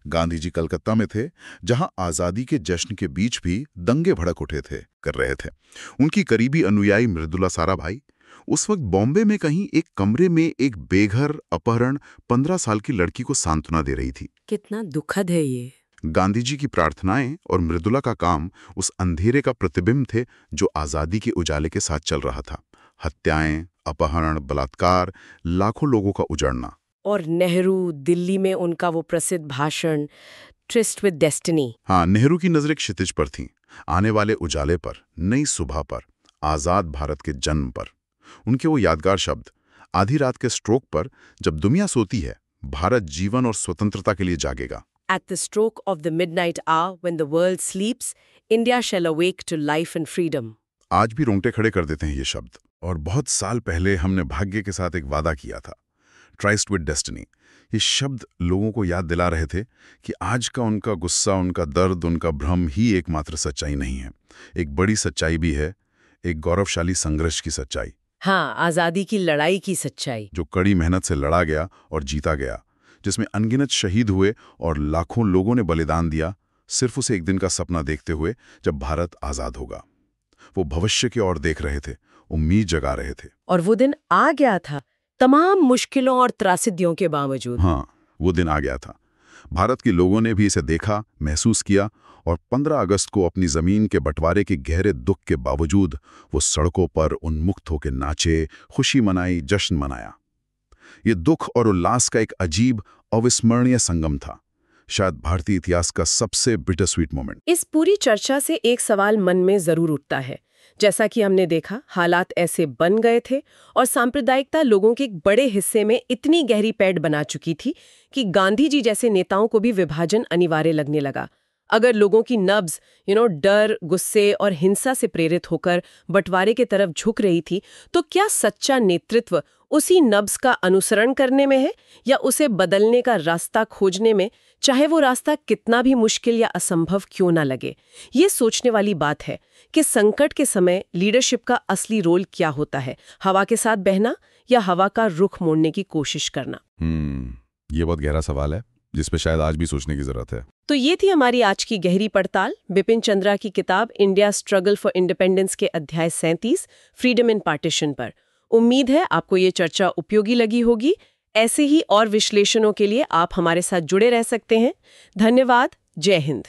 D: गांधी जी कलकत्ता में थे, जहां आजादी के जश्न के बीच भी दंगे भड़क उठे कर रहे थे। उनकी करीबी अनुयायी मृदुला साराभाई उस वक्त बॉम्बे में कहीं एक कमरे में एक बेघर अपहरण 15 साल की लड़की को सांत्वना दे रही थी।
B: कितना दुखद है ये।
D: गांधी जी की प्रार्थनाएं और मृदुला का काम उस अंधेरे का प्रतिबिंब थे जो आजादी के उजाले के साथ चल रहा था। हत्याएं, अपहरण, बलात्कार, लाखों लोगों का उजड़ना।
B: और नेहरू, दिल्ली में उनका वो प्रसिद्ध भाषण ट्रिस्ट विद डेस्टिनी।
D: हाँ, नेहरू की नजरें क्षितिज पर थीं, आने वाले उजाले पर, नई सुबह पर, आजाद भारत के जन्म पर। उनके वो यादगार शब्द, आधी रात के स्ट्रोक पर, जब दुनिया सोती है, भारत जीवन और स्वतंत्रता के लिए जागेगा।
B: At the stroke of the midnight hour, when the world sleeps, India shall awake to life and freedom.
D: आज भी रोंगटे खड़े कर देते हैं ये शब्द। और बहुत साल पहले हमने भाग्य के साथ एक वादा किया था, ट्राइस्ट विद डेस्टिनी। ये शब्द लोगों को याद दिला रहे थे कि आज का उनका गुस्सा, उनका दर्द, उनका भ्रम ही एकमात्र सच्चाई नहीं है। एक बड़ी सच्चाई भी है, एक गौरवशाली संघर्ष की सच्चाई।
B: हाँ, आजादी की लड़ाई की सच्चाई।
D: जो कड़ी मेहनत से लड़ा गया और जीता गया, जिसमें अनगिनत शहीद हुए और लाखों लोगों ने बलिदान दिया, सिर्फ उसे एक दिन का सपना देखते हुए जब भारत आजाद होगा। वो भविष्य की ओर देख रहे थे, उम्मीद जगा रहे थे।
B: और वो दिन आ गया था, तमाम मुश्किलों और त्रासदियों के बावजूद।
D: हाँ, वो दिन आ गया था। भारत के लोगों ने भी इसे देखा, महसूस किया और 15 अगस्त को अपनी जमीन के बंटवारे के गहरे दुख के बावजूद वो सड़कों पर उन्मुक्त होकर नाचे, खुशी मनाई, जश्न मनाया। ये दुख और उल्लास का एक अजीब, अविस्मरणीय संगम था, शायद भारतीय इतिहास का सबसे बिटर स्वीट मोमेंट।
B: इस पूरी चर्चा से एक सवाल मन में जरूर उठता है। जैसा कि हमने देखा, हालात ऐसे बन गए थे और सांप्रदायिकता लोगों के एक बड़े हिस्से में इतनी गहरी पैठ बना चुकी थी कि गांधी जी जैसे नेताओं को भी विभाजन अनिवार्य लगने लगा। अगर लोगों की नब्ज डर, गुस्से और हिंसा से प्रेरित होकर बंटवारे की तरफ झुक रही थी, तो क्या सच्चा नेतृत्व उसी नब्ज का अनुसरण करने में है या उसे बदलने का रास्ता खोजने में, चाहे वो रास्ता कितना भी मुश्किल या असंभव क्यों ना लगे? ये सोचने वाली बात है कि संकट के समय लीडरशिप का असली रोल क्या होता है, हवा के साथ बहना या हवा का रुख मोड़ने की कोशिश करना।
D: ये बहुत गहरा सवाल है जिस पे शायद आज भी सोचने की जरूरत है।
B: तो ये थी हमारी आज की गहरी पड़ताल बिपिन चंद्रा की किताब इंडिया स्ट्रगल फॉर इंडिपेंडेंस के अध्याय 37 फ्रीडम इन पार्टीशन पर। उम्मीद है आपको ये चर्चा उपयोगी लगी होगी। ऐसे ही और विश्लेषणों के लिए आप हमारे साथ जुड़े रह सकते हैं। धन्यवाद। जय हिंद।